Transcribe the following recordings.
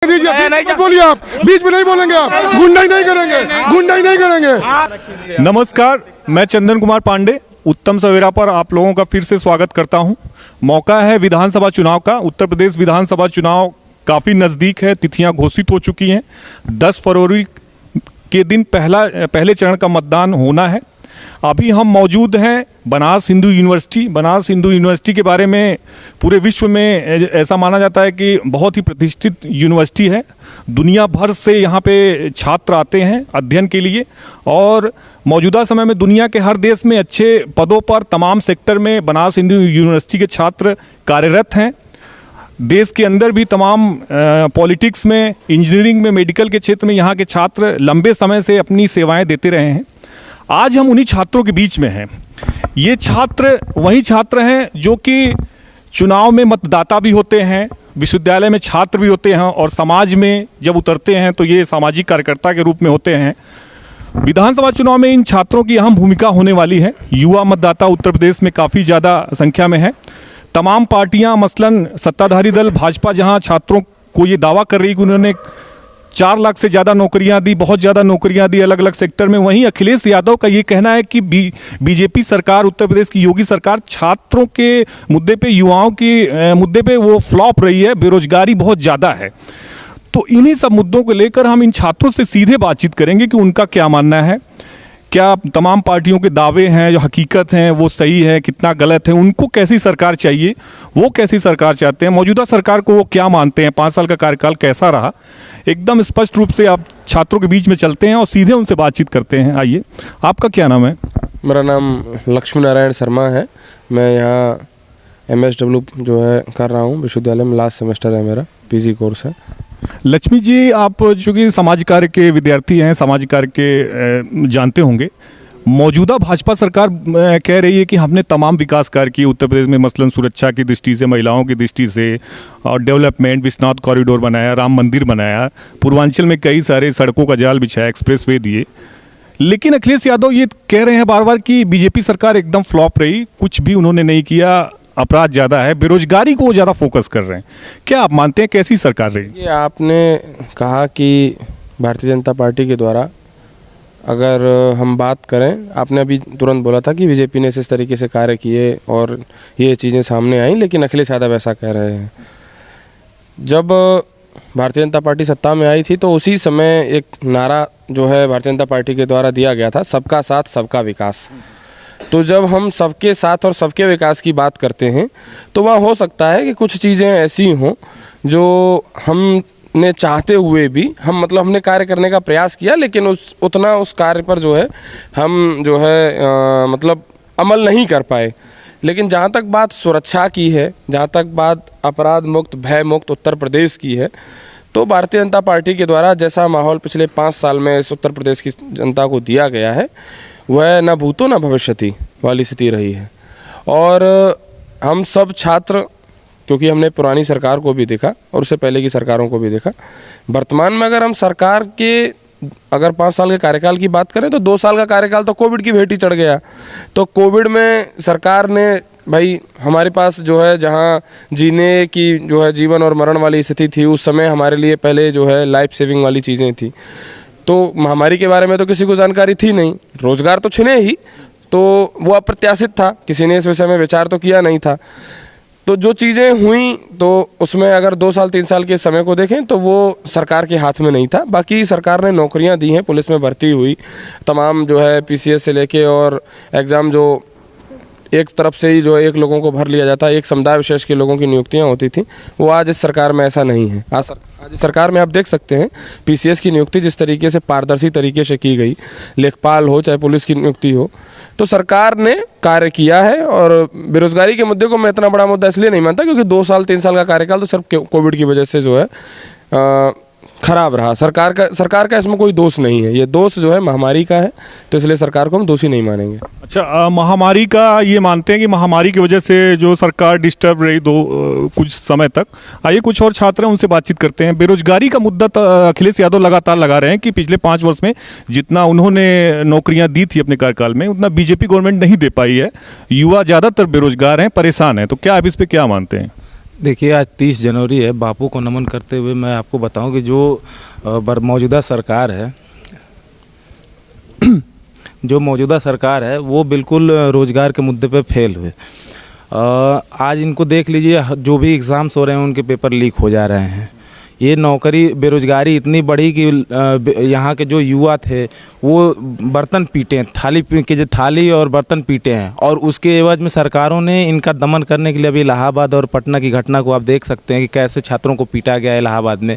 दीजिए, बोलिए आप बीच में नहीं बोलेंगे, आप गुंडाई नहीं करेंगे, गुंडाई नहीं करेंगे। नमस्कार, मैं चंदन कुमार पांडे उत्तम सवेरा पर आप लोगों का फिर से स्वागत करता हूं। मौका है विधानसभा चुनाव का। उत्तर प्रदेश विधानसभा चुनाव काफ़ी नज़दीक है, तिथियां घोषित हो चुकी हैं। 10 फरवरी के दिन पहले चरण का मतदान होना है। अभी हम मौजूद हैं बनास हिंदू यूनिवर्सिटी। बनास हिंदू यूनिवर्सिटी के बारे में पूरे विश्व में ऐसा माना जाता है कि बहुत ही प्रतिष्ठित यूनिवर्सिटी है। दुनिया भर से यहाँ पे छात्र आते हैं अध्ययन के लिए और मौजूदा समय में दुनिया के हर देश में अच्छे पदों पर तमाम सेक्टर में बनास हिंदू यूनिवर्सिटी के छात्र कार्यरत हैं। देश के अंदर भी तमाम पॉलिटिक्स में, इंजीनियरिंग में, मेडिकल के क्षेत्र में यहाँ के छात्र लंबे समय से अपनी सेवाएं देते रहे हैं। आज हम उन्हीं छात्रों के बीच में हैं। ये छात्र वही छात्र हैं जो कि चुनाव में मतदाता भी होते हैं, विश्वविद्यालय में छात्र भी होते हैं और समाज में जब उतरते हैं तो ये सामाजिक कार्यकर्ता के रूप में होते हैं। विधानसभा चुनाव में इन छात्रों की अहम भूमिका होने वाली है। युवा मतदाता उत्तर प्रदेश में काफ़ी ज़्यादा संख्या में है। तमाम पार्टियां मसलन सत्ताधारी दल भाजपा जहां छात्रों को ये दावा कर रही है कि उन्होंने 4 लाख से ज़्यादा नौकरियां दी, बहुत ज़्यादा नौकरियां दी अलग अलग सेक्टर में, वहीं अखिलेश यादव का ये कहना है कि बीजेपी सरकार, उत्तर प्रदेश की योगी सरकार छात्रों के मुद्दे पे, युवाओं के मुद्दे पे वो फ्लॉप रही है, बेरोजगारी बहुत ज़्यादा है। तो इन्हीं सब मुद्दों को लेकर हम इन छात्रों से सीधे बातचीत करेंगे कि उनका क्या मानना है, क्या तमाम पार्टियों के दावे हैं जो हकीकत हैं वो सही है, कितना गलत है, उनको कैसी सरकार चाहिए, वो कैसी सरकार चाहते हैं, मौजूदा सरकार को वो क्या मानते हैं, 5 साल का कार्यकाल कैसा रहा। एकदम स्पष्ट रूप से आप छात्रों के बीच में चलते हैं और सीधे उनसे बातचीत करते हैं। आइए, आपका क्या नाम है? मेरा नाम लक्ष्मी नारायण शर्मा है। मैं यहाँ MSW जो है कर रहा हूँ विश्वविद्यालय में। लास्ट सेमेस्टर है मेरा, PG कोर्स है। लक्ष्मी जी, आप चूँकि समाज कार्य के विद्यार्थी हैं, समाज कार्य के जानते होंगे। मौजूदा भाजपा सरकार कह रही है कि हमने तमाम विकास कार्य किए उत्तर प्रदेश में, मसलन सुरक्षा की दृष्टि से, महिलाओं की दृष्टि से, और डेवलपमेंट, विश्वनाथ कॉरिडोर बनाया, राम मंदिर बनाया, पूर्वांचल में कई सारे सड़कों का जाल बिछाया, एक्सप्रेसवे दिए। लेकिन अखिलेश यादव ये कह रहे हैं बार बार कि बीजेपी सरकार एकदम फ्लॉप रही, कुछ भी उन्होंने नहीं किया, अपराध ज़्यादा है, बेरोजगारी को ज़्यादा फोकस कर रहे हैं। क्या आप मानते हैं कैसी सरकार रही? ये आपने कहा कि भारतीय जनता पार्टी के द्वारा अगर हम बात करें, आपने अभी तुरंत बोला था कि बीजेपी ने इस तरीके से कार्य किए और ये चीज़ें सामने आई, लेकिन अखिलेश यादव ऐसा कह रहे हैं। जब भारतीय जनता पार्टी सत्ता में आई थी तो उसी समय एक नारा जो है भारतीय जनता पार्टी के द्वारा दिया गया था, सबका साथ सबका विकास। तो जब हम सबके साथ और सबके विकास की बात करते हैं तो वहाँ हो सकता है कि कुछ चीज़ें ऐसी हों जो हमने चाहते हुए भी हमने कार्य करने का प्रयास किया, लेकिन उस कार्य पर जो है हम जो है अमल नहीं कर पाए। लेकिन जहाँ तक बात सुरक्षा की है, जहाँ तक बात अपराध मुक्त, भय मुक्त उत्तर प्रदेश की है, तो भारतीय जनता पार्टी के द्वारा जैसा माहौल पिछले 5 साल में इस उत्तर प्रदेश की जनता को दिया गया है, वह न भूतो न भविष्यति वाली स्थिति रही है। और हम सब छात्र, क्योंकि हमने पुरानी सरकार को भी देखा और उससे पहले की सरकारों को भी देखा, वर्तमान में अगर हम सरकार के अगर 5 साल के कार्यकाल की बात करें तो 2 साल का कार्यकाल तो कोविड की भेंट ही चढ़ गया। तो कोविड में सरकार ने भाई हमारे पास जो है जहाँ जीने की जो है जीवन और मरण वाली स्थिति थी, उस समय हमारे लिए पहले जो है लाइफ सेविंग वाली चीज़ें थी। तो महामारी के बारे में तो किसी को जानकारी थी नहीं, रोजगार तो छिने ही, तो वो अप्रत्याशित था, किसी ने इस विषय में विचार तो किया नहीं था। तो जो चीज़ें हुई तो उसमें अगर 2 साल 3 साल के समय को देखें तो वो सरकार के हाथ में नहीं था। बाकी सरकार ने नौकरियां दी हैं, पुलिस में भर्ती हुई, तमाम जो है PCS से लेके और एग्ज़ाम जो एक तरफ से ही जो एक लोगों को भर लिया जाता है, एक समुदाय विशेष के लोगों की नियुक्तियां होती थी, वो आज इस सरकार में ऐसा नहीं है। आज इस सरकार में आप देख सकते हैं PCS की नियुक्ति जिस तरीके से पारदर्शी तरीके से की गई, लेखपाल हो चाहे पुलिस की नियुक्ति हो, तो सरकार ने कार्य किया है। और बेरोजगारी के मुद्दे को मैं इतना बड़ा मुद्दा इसलिए नहीं मानता क्योंकि 2 साल 3 साल का कार्यकाल तो सिर्फ कोविड की वजह से जो है खराब रहा। सरकार का इसमें कोई दोष नहीं है, ये दोष जो है महामारी का है, तो इसलिए सरकार को हम दोषी नहीं मानेंगे। अच्छा, महामारी का ये मानते हैं कि महामारी की वजह से जो सरकार डिस्टर्ब रही कुछ समय तक। आइए कुछ और छात्र हैं, उनसे बातचीत करते हैं। बेरोजगारी का मुद्दा अखिलेश यादव लगातार लगा रहे हैं कि पिछले 5 वर्ष में जितना उन्होंने नौकरियां दी थी अपने कार्यकाल में, उतना बीजेपी गवर्नमेंट नहीं दे पाई है। युवा ज़्यादातर बेरोजगार हैं, परेशान हैं। तो क्या आप इस पर क्या मानते हैं? देखिए, आज 30 जनवरी है। बापू को नमन करते हुए मैं आपको बताऊं कि जो मौजूदा सरकार है वो बिल्कुल रोज़गार के मुद्दे पे फेल हुए। आज इनको देख लीजिए, जो भी एग्ज़ाम्स हो रहे हैं उनके पेपर लीक हो जा रहे हैं। ये नौकरी बेरोज़गारी इतनी बढ़ी कि यहाँ के जो युवा थे वो बर्तन पीटे हैं, थाली और बर्तन पीटे हैं, और उसके एवज में सरकारों ने इनका दमन करने के लिए अभी इलाहाबाद और पटना की घटना को आप देख सकते हैं कि कैसे छात्रों को पीटा गया इलाहाबाद में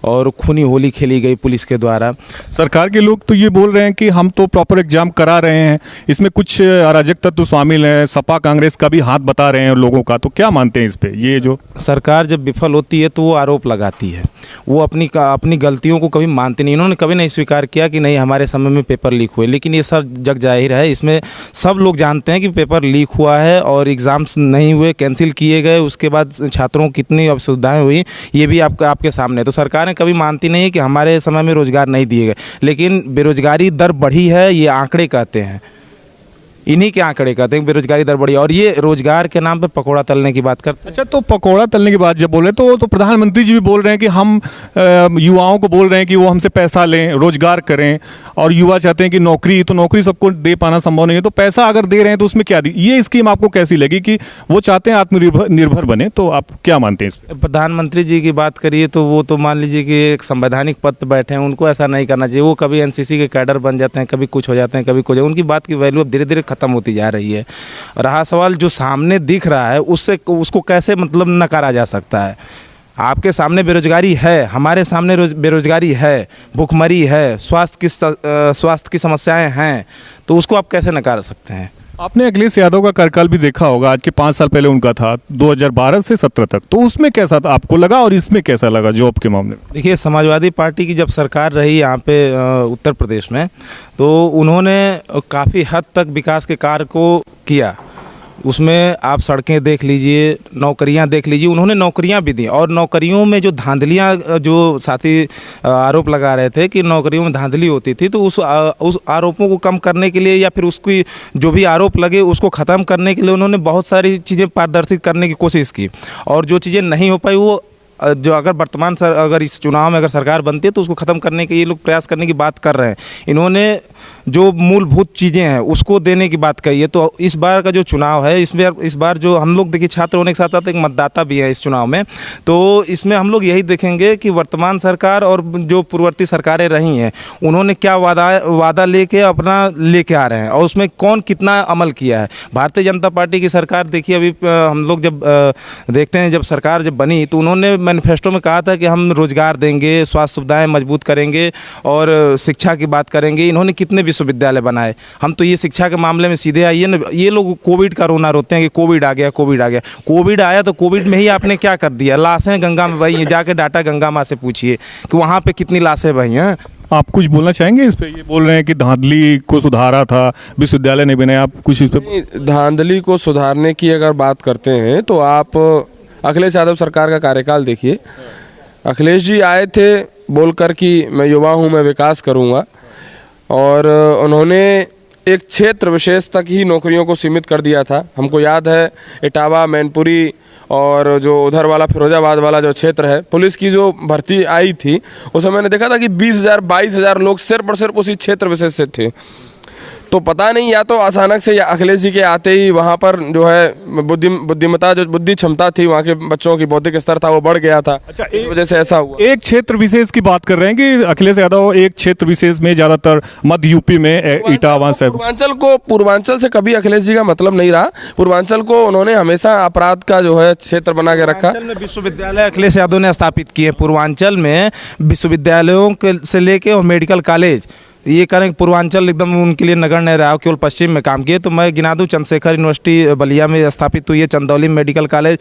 और खूनी होली खेली गई पुलिस के द्वारा। सरकार के लोग तो ये बोल रहे हैं कि हम तो प्रॉपर एग्जाम करा रहे हैं, इसमें कुछ अराजक तत्व शामिल हैं, सपा कांग्रेस का भी हाथ बता रहे हैं लोगों का, तो क्या मानते हैं इस पे? ये जो सरकार जब विफल होती है तो वो आरोप लगाती है, वो अपनी गलतियों को कभी मानती नहीं। इन्होंने कभी नहीं स्वीकार किया कि नहीं हमारे समय में पेपर लीक हुए, लेकिन ये सब जग जाहिर है, इसमें सब लोग जानते हैं कि पेपर लीक हुआ है और एग्ज़ाम्स नहीं हुए, कैंसिल किए गए। उसके बाद छात्रों को कितनी असुविधाएं हुई ये भी आपके सामने है। तो सरकार कभी मानती नहीं है कि हमारे समय में रोजगार नहीं दिए गए, लेकिन बेरोजगारी दर बढ़ी है, ये आंकड़े कहते हैं, इन्हीं के आंकड़े कहते हैं बेरोजगारी दर बढ़ी, और ये रोजगार के नाम पे पकोड़ा तलने की बात करते हैं। अच्छा, तो पकौड़ा तलने की बात जब बोले तो प्रधानमंत्री जी भी बोल रहे हैं कि हम युवाओं को बोल रहे हैं कि वो हमसे पैसा लें, रोजगार करें, और युवा चाहते हैं कि नौकरी सबको दे पाना संभव नहीं है, तो पैसा अगर दे रहे हैं तो उसमें क्या दी? ये स्कीम आपको कैसी लगी कि वो चाहते हैं आत्मनिर्भर बने, तो आप क्या मानते हैं इस पर? प्रधानमंत्री जी की बात करिए तो वो तो मान लीजिए कि एक संवैधानिक पद पर बैठे हैं, उनको ऐसा नहीं करना चाहिए। वो कभी एनसीसी के कैडर बन जाते हैं, कभी कुछ हो जाते हैं, कभी कुछ, उनकी बात की वैल्यू अब धीरे धीरे खत्म होती जा रही है। रहा सवाल जो सामने दिख रहा है उसको कैसे मतलब नकारा जा सकता है? आपके सामने बेरोजगारी है, हमारे सामने बेरोजगारी है, भूखमरी है, स्वास्थ्य की समस्याएं हैं, तो उसको आप कैसे नकार सकते हैं? आपने अखिलेश यादव का कार्यकाल भी देखा होगा, आज के 5 साल पहले उनका था 2012 से 17 तक, तो उसमें कैसा था आपको लगा और इसमें कैसा लगा जॉब के मामले में? देखिए, समाजवादी पार्टी की जब सरकार रही यहाँ पे उत्तर प्रदेश में, तो उन्होंने काफ़ी हद तक विकास के कार्य को किया। उसमें आप सड़कें देख लीजिए, नौकरियां देख लीजिए, उन्होंने नौकरियां भी दी, और नौकरियों में जो धांधलियां, जो साथी आरोप लगा रहे थे कि नौकरियों में धांधली होती थी, तो उस आरोपों को कम करने के लिए या फिर उसकी जो भी आरोप लगे उसको ख़त्म करने के लिए उन्होंने बहुत सारी चीज़ें पारदर्शित करने की कोशिश की, और जो चीज़ें नहीं हो पाई वो जो अगर इस चुनाव में अगर सरकार बनती है तो उसको ख़त्म करने के ये लोग प्रयास करने की बात कर रहे हैं। इन्होंने जो मूलभूत चीज़ें हैं उसको देने की बात कही है। तो इस बार का जो चुनाव है, इस बार जो हम लोग देखिए छात्र होने के साथ साथ एक मतदाता भी है इस चुनाव में, तो इसमें हम लोग यही देखेंगे कि वर्तमान सरकार और जो पूर्ववर्ती सरकारें रही हैं उन्होंने क्या वादा लेके आ रहे हैं और उसमें कौन कितना अमल किया है। भारतीय जनता पार्टी की सरकार देखिए, अभी हम लोग जब देखते हैं, जब सरकार जब बनी तो उन्होंने मैनिफेस्टो में कहा था कि हम रोजगार देंगे, स्वास्थ्य सुविधाएं मजबूत करेंगे और शिक्षा की बात करेंगे। इन्होंने कितने विश्वविद्यालय बनाए? हम तो ये शिक्षा के मामले में सीधे आइए ना, ये लोग कोविड का रोना रोते हैं कि कोविड आ गया। कोविड आया तो कोविड में ही आपने क्या कर दिया? लाशें गंगा में बही हैं, जाके डाटा गंगा माँ से पूछिए कि वहाँ पे कितनी लाशें बही हैं। आप कुछ बोलना चाहेंगे इस पे? ये बोल रहे हैं कि धांधली को सुधारा था, विश्वविद्यालय नहीं बने, आप कुछ इस पे? धांधली को सुधारने की अगर बात करते हैं तो आप अखिलेश यादव सरकार का कार्यकाल देखिए। अखिलेश जी आए थे बोलकर कि मैं युवा हूँ, मैं विकास करूँगा, और उन्होंने एक क्षेत्र विशेष तक ही नौकरियों को सीमित कर दिया था। हमको याद है इटावा, मैनपुरी और जो उधर वाला फिरोजाबाद वाला जो क्षेत्र है, पुलिस की जो भर्ती आई थी उस समय मैंने देखा था कि 20,000 22,000 लोग सिर्फ और सिर्फ उसी क्षेत्र विशेष से थे। तो पता नहीं, या तो अचानक से या अखिलेश जी के आते ही वहाँ पर जो है बुद्धिमत्ता, जो बुद्धि क्षमता थी वहाँ के बच्चों की, बौद्धिक स्तर था वो बढ़ गया था। अच्छा, इस वजह से ऐसा हुआ। एक क्षेत्र विशेष की बात कर रहे हैं कि अखिलेश यादव एक क्षेत्र विशेष में, ज़्यादातर मध्य यूपी में इटावा से। पूर्वांचल से कभी अखिलेश जी का मतलब नहीं रहा। पूर्वांचल को उन्होंने हमेशा अपराध का जो है क्षेत्र बना के रखा। विश्वविद्यालय अखिलेश यादव ने स्थापित किए पूर्वांचल में, विश्वविद्यालयों से लेके और मेडिकल कॉलेज, ये करें पूर्वांचल एकदम उनके लिए नगर नहीं रहा, केवल पश्चिम में काम किए। तो मैं गिना दूँ, चंद्रशेखर यूनिवर्सिटी बलिया में स्थापित हुई है, चंदौली मेडिकल कॉलेज,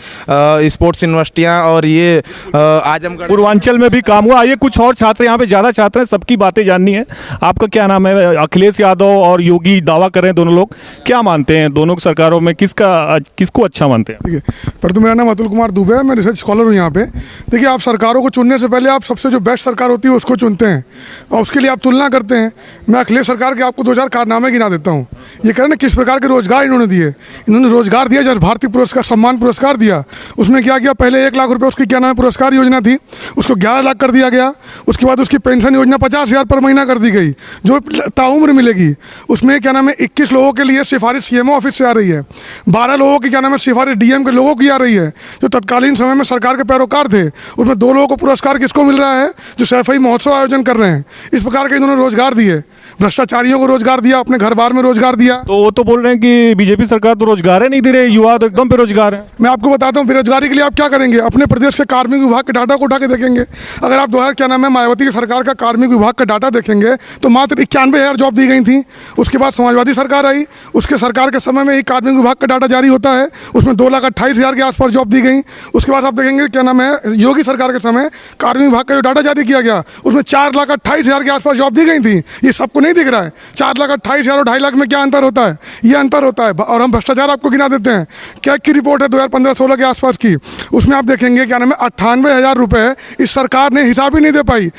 स्पोर्ट्स यूनिवर्सिटियाँ, और ये आजमगढ़ पूर्वांचल में भी काम हुआ। ये कुछ और छात्र यहाँ पे ज़्यादा छात्र हैं, सबकी बातें जाननी है। आपका क्या नाम है? अखिलेश यादव और योगी दावा कर रहे हैं दोनों लोग, क्या मानते हैं दोनों सरकारों में किसको अच्छा मानते हैं? ठीक है, पर तो मेरा नाम अतुल कुमार दुबे है, मैं रिसर्च स्कॉलर हूँ यहाँ पे। देखिए, आप सरकारों को चुनने से पहले आप सबसे जो बेस्ट सरकार होती है उसको चुनते हैं और उसके लिए आप तुलना करते हैं। मैं अखिलेश सरकार के आपको 2000 कारनामे गिना देता हूँ। ये कह रहे ना किस प्रकार के रोजगार इन्होंने दिए। इन्होंने रोजगार दिया, जब भारतीय पुरस्कार सम्मान पुरस्कार दिया, उसमें क्या किया, पहले 1 लाख रुपये उसकी क्या नाम है पुरस्कार योजना थी, उसको 11 लाख कर दिया गया। उसके बाद उसकी पेंशन योजना 50,000 पर महीना कर दी गई, जो ताउम्र मिलेगी। उसमें क्या नाम है 21 लोगों के लिए सिफारिश सीएमओ ऑफिस से आ रही है, 12 लोगों की क्या नाम है सिफारिश डीएम के लोगों की आ रही है, जो तत्कालीन समय में सरकार के पैरोकार थे। उसमें 2 लोगों को पुरस्कार किसको मिल रहा है, जो सैफई महोत्सव आयोजन कर रहे हैं। इस प्रकार के इन्होंने रोजगार दिए, भ्रष्टाचारियों को रोजगार दिया, अपने घर बार में रोजगार दिया। तो वो तो बोल रहे हैं कि बीजेपी सरकार तो रोजगार ही नहीं दे रही, युवा तो एकदम बेरोजगार है। मैं आपको बताता हूँ बेरोजगारी के लिए आप क्या करेंगे। अपने प्रदेश के कार्मिक विभाग के डाटा को उठा के देखेंगे। अगर आप 2000 क्या नाम है मायावती की सरकार का कार्मिक विभाग का डाटा देखेंगे तो मात्र 91,000 जॉब दी गई थी। उसके बाद समाजवादी सरकार आई, उसके सरकार के समय में ही कार्मिक विभाग का डाटा जारी होता है, उसमें 2,28,000 के आसपास जॉब दी गई। उसके बाद आप देखेंगे क्या नाम है योगी सरकार के समय कार्मिक विभाग का जो डाटा जारी किया गया उसमें 4,28,000 के आसपास जॉब दी गई थी। ये सबको नहीं दिख रहा है। 4,28,000 और 2.5 लाख में क्या अंतर होता है, ये अंतर होता है। और हम भ्रष्टाचार आपको गिना देते हैं। क्या की रिपोर्ट है 2015-16 के आसपास की, उसमें आप देखेंगे क्या नाम है 98,000 रुपये इस सरकार ने हिसाब ही नहीं दे पाई।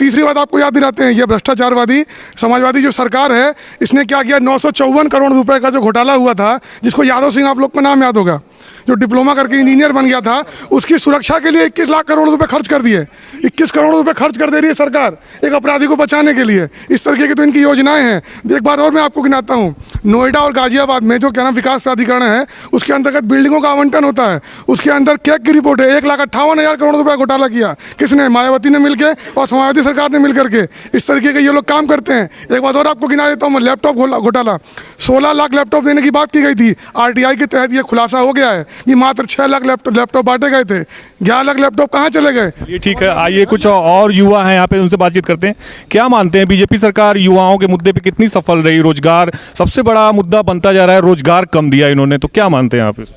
तीसरी बात आपको याद दिलाते हैं, ये भ्रष्टाचारवादी समाजवादी जो सरकार है इसने क्या किया, 954 करोड़ रुपए का जो घोटाला हुआ था, जिसको यादव सिंह आप लोग का नाम याद होगा, जो डिप्लोमा करके इंजीनियर बन गया था, उसकी सुरक्षा के लिए 21 लाख करोड़ रुपए खर्च कर दिए। 21 करोड़ रुपए खर्च कर दे रही है सरकार एक अपराधी को बचाने के लिए। इस तरीके की तो इनकी योजनाएं हैं। एक बात और मैं आपको गिनाता हूँ, नोएडा और गाजियाबाद में जो क्या नाम विकास प्राधिकरण है उसके अंतर्गत बिल्डिंगों का आवंटन होता है। उसके अंदर कैग की रिपोर्ट है, 1,58,000 करोड़ रुपए घोटाला किया। किसने, मायावती ने मिलकर और समाजवादी सरकार ने मिलकर के। इस तरीके के ये लोग काम करते हैं। एक बात और आपको गिना देता हूँ, लैपटॉप घोटाला, 16 लाख लैपटॉप देने की बात की गई थी। आरटीआई के तहत ये खुलासा हो गया है कि मात्र 6 लाख लैपटॉप बांटे गए थे। 11 लाख लैपटॉप कहाँ चले गए। ये ठीक है, आइए कुछ और युवा हैं यहाँ पे, उनसे बातचीत करते हैं। क्या मानते हैं बीजेपी सरकार युवाओं के मुद्दे पे कितनी सफल रही? रोजगार सबसे बड़ा मुद्दा बनता जा रहा है, रोजगार कम दिया इन्होंने, तो क्या मानते हैं आप इस?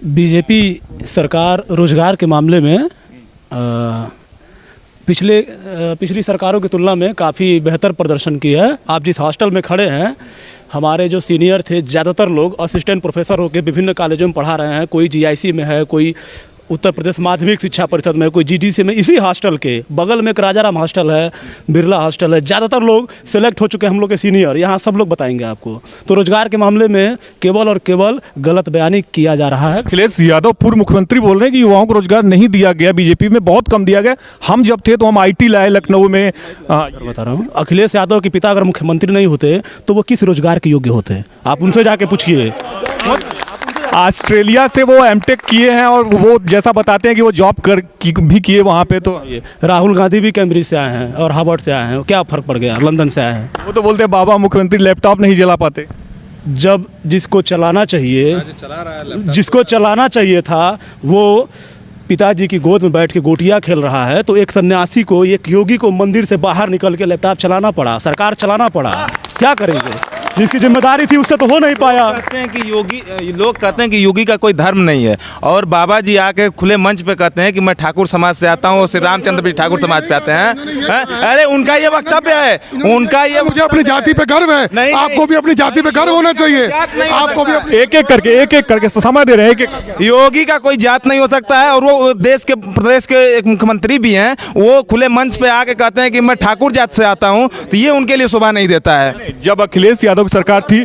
बीजेपी सरकार रोजगार के मामले में पिछली सरकारों की तुलना में काफ़ी बेहतर प्रदर्शन की है। आप जिस हॉस्टल में खड़े हैं, हमारे जो सीनियर थे ज़्यादातर लोग असिस्टेंट प्रोफेसर होकर विभिन्न कॉलेजों में पढ़ा रहे हैं। कोई जीआईसी में है, कोई उत्तर प्रदेश माध्यमिक शिक्षा परिषद में, कोई जीडीसी में। इसी हॉस्टल के बगल में एक राजाराम हॉस्टल है, बिरला हॉस्टल है। ज़्यादातर लोग सेलेक्ट हो चुके हैं, हम लोग के सीनियर, यहाँ सब लोग बताएंगे आपको। तो रोजगार के मामले में केवल और केवल गलत बयानी किया जा रहा है। अखिलेश यादव पूर्व मुख्यमंत्री बोल रहे हैं कि युवाओं को रोजगार नहीं दिया गया, बीजेपी में बहुत कम दिया गया। हम जब थे तो हम आईटी लाए लखनऊ में। बता रहा हूँ, अखिलेश यादव के पिता अगर मुख्यमंत्री नहीं होते तो वो किस रोजगार के योग्य होते, आप उनसे जाके पूछिए। ऑस्ट्रेलिया से वो एमटेक किए हैं और वो जैसा बताते हैं कि वो जॉब भी किए वहाँ पे। तो राहुल गांधी भी कैम्ब्रिज से आए हैं और हार्वर्ड से आए हैं, क्या फर्क पड़ गया, लंदन से आए हैं। वो तो बोलते हैं बाबा मुख्यमंत्री लैपटॉप नहीं जला पाते। जब जिसको चलाना चाहिए था वो पिताजी की गोद में बैठ के गोटियां खेल रहा है, तो एक सन्यासी को, एक योगी को मंदिर से बाहर निकल के लैपटॉप चलाना पड़ा, सरकार चलाना पड़ा। क्या करेंगे, जिसकी जिम्मेदारी थी उससे तो हो नहीं पाया। कहते हैं कि लोग कहते हैं कि योगी का कोई धर्म नहीं है, और बाबा जी आके खुले मंच पे कहते हैं कि मैं ठाकुर समाज से आता हूँ, श्री रामचंद्र भी ठाकुर समाज पे आते हैं। अरे उनका ये वक्तव्य है, उनका ये, मुझे अपनी जाति पे गर्व है, आपको भी अपनी जाति पे गर्व होना चाहिए। आपको भी एक एक करके समय दे रहे हैं। एक योगी का कोई जात नहीं हो सकता है, और वो देश के प्रदेश के एक मुख्यमंत्री भी हैं, वो खुले मंच पे आके कहते हैं कि मैं ठाकुर जात से आता हूँ, तो ये उनके लिए शोभा नहीं देता है। जब अखिलेश यादव सरकार थी,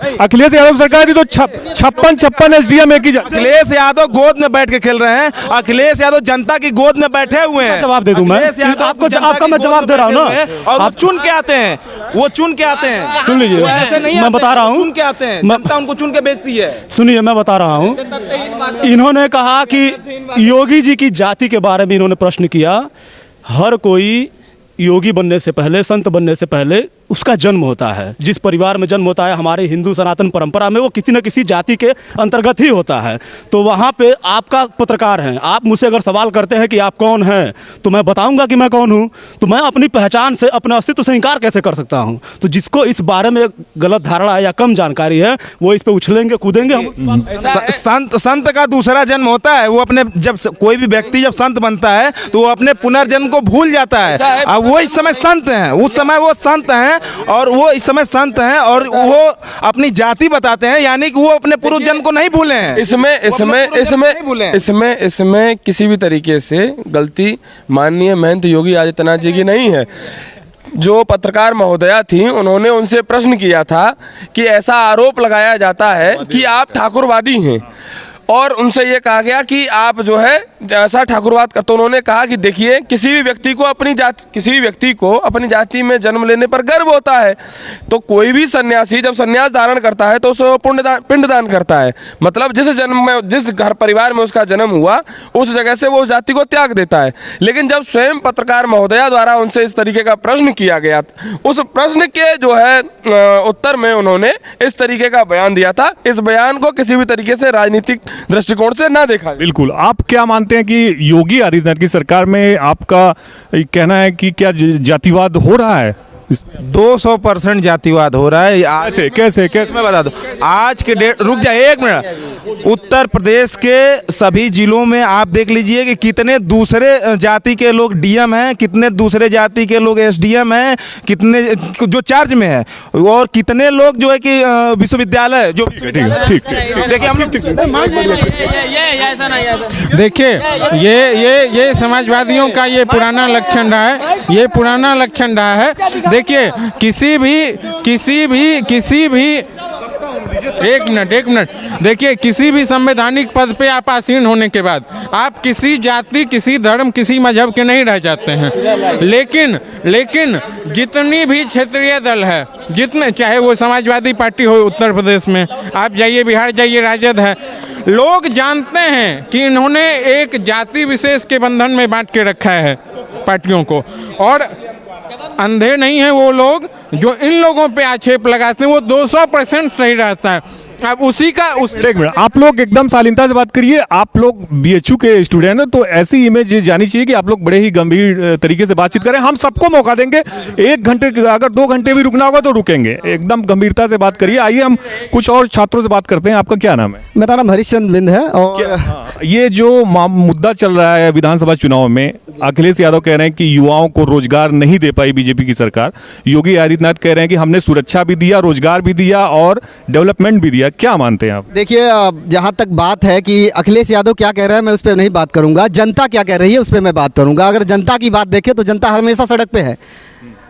तो 56 एसडीएम एक ही। अखिलेश यादव गोद में बैठ के खेल रहे हैं। अखिलेश यादव जनता की गोद में बैठे हुए हैं। जवाब दे दूं मैं आपको, आपका मैं जवाब दे रहा हूं ना। और वो चुन के आते हैं, वो चुन के आते हैं। सुन लीजिए, ऐसे नहीं, मैं बता रहा हूं, चुन के आते हैं, जनता उनको चुन के बेचती है। सुनिए, मैं बता रहा हूं। इन्होंने कहा कि योगी जी की जाति के बारे में इन्होंने प्रश्न किया। हर कोई योगी बनने से पहले, संत बनने से पहले उसका जन्म होता है। जिस परिवार में जन्म होता है, हमारे हिंदू सनातन परंपरा में, वो किसी न किसी जाति के अंतर्गत ही होता है। तो वहाँ पे आपका पत्रकार हैं, आप मुझसे अगर सवाल करते हैं कि आप कौन हैं, तो मैं बताऊंगा कि मैं कौन हूँ। तो मैं अपनी पहचान से, अपने अस्तित्व से इनकार कैसे कर सकता हूँ? तो जिसको इस बारे में गलत धारणा है या कम जानकारी है, वो इस पर उछलेंगे कूदेंगे। संत का दूसरा जन्म होता है। वो अपने, जब कोई भी व्यक्ति जब संत बनता है तो वो अपने पुनर्जन्म को भूल जाता है। अब वो इस समय संत हैं, उस समय वो संत हैं, और वो इस समय संत हैं, और वो अपनी जाति बताते हैं, यानी कि वो अपने पूर्व जन्म को नहीं भूले हैं। इसमें किसी भी तरीके से गलती माननीय महंत योगी आदित्यनाथ जी की नहीं है। जो पत्रकार महोदया थी उन्होंने उनसे प्रश्न किया था कि ऐसा आरोप लगाया जाता है कि आप ठाकुरवादी हैं, और उनसे ये कहा गया कि आप जो है ऐसा ठाकुरवाद करते। उन्होंने कहा कि देखिए, किसी भी व्यक्ति को अपनी जाति में जन्म लेने पर गर्व होता है, तो कोई भी सन्यासी जब सन्यास धारण करता है तो उसे पिंडदान करता है, मतलब जिस घर परिवार में उसका जन्म हुआ उस जगह से वो जाति को त्याग देता है। लेकिन जब स्वयं पत्रकार महोदया द्वारा उनसे इस तरीके का प्रश्न किया गया, उस प्रश्न के जो है उत्तर में उन्होंने इस तरीके का बयान दिया था। इस बयान को किसी भी तरीके से राजनीतिक दृष्टिकोण से ना देखा। बिल्कुल। आप क्या मानते हैं कि योगी आदित्यनाथ की सरकार में आपका कहना है कि क्या जातिवाद हो रहा है? 200% जातिवाद हो रहा है। कैसे मैं बता दूं, आज के डेट, रुक जाए एक मिनट, उत्तर प्रदेश के सभी जिलों में आप देख लीजिए कि कितने दूसरे जाति के लोग डीएम हैं, कितने दूसरे जाति के लोग एसडीएम हैं, कितने जो चार्ज में है, और कितने लोग जो है कि विश्वविद्यालय जो ठीक देखिए हम लोग देखिए ये समाजवादियों का ये पुराना लक्षण रहा है, ये पुराना लक्षण रहा है। देखिए किसी भी एक मिनट देखिए, किसी भी संवैधानिक पद पे आप आसीन होने के बाद आप किसी जाति, किसी धर्म, किसी मजहब के नहीं रह जाते हैं। लेकिन जितनी भी क्षेत्रीय दल है, जितने, चाहे वो समाजवादी पार्टी हो उत्तर प्रदेश में, आप जाइए बिहार जाइए, राजद है, लोग जानते हैं कि इन्होंने एक जाति विशेष के बंधन में बांट के रखा है पार्टियों को, और अंधे नहीं है वो लोग जो इन लोगों पे आक्षेप लगाते हैं, वो 200% सही रहता है। अब एक मिनट, आप लोग एकदम शालीनता से बात करिए। आप लोग बीएचयू के स्टूडेंट हैं, तो ऐसी इमेज जानी चाहिए कि आप लोग बड़े ही गंभीर तरीके से बातचीत करें। हम सबको मौका देंगे, 1 घंटे, अगर 2 घंटे भी रुकना होगा तो रुकेंगे। एकदम गंभीरता से बात करिए। आइए हम कुछ और छात्रों से बात करते हैं। आपका क्या नाम है? मेरा नाम हरीशचंद्र बिंद है। और ये जो मुद्दा चल रहा है विधानसभा चुनाव में, अखिलेश यादव कह रहे हैं कि युवाओं को रोजगार नहीं दे पाई बीजेपी की सरकार। योगी आदित्यनाथ कह रहे हैं कि हमने सुरक्षा भी दिया, रोजगार भी दिया और डेवलपमेंट भी दिया। क्या मानते हैं आप? देखिए, जहाँ तक बात है कि अखिलेश यादव क्या कह रहा है, मैं उस पर नहीं बात करूंगा। जनता क्या कह रही है उस पर मैं बात करूंगा। अगर जनता की बात देखें तो जनता हमेशा सड़क पे है।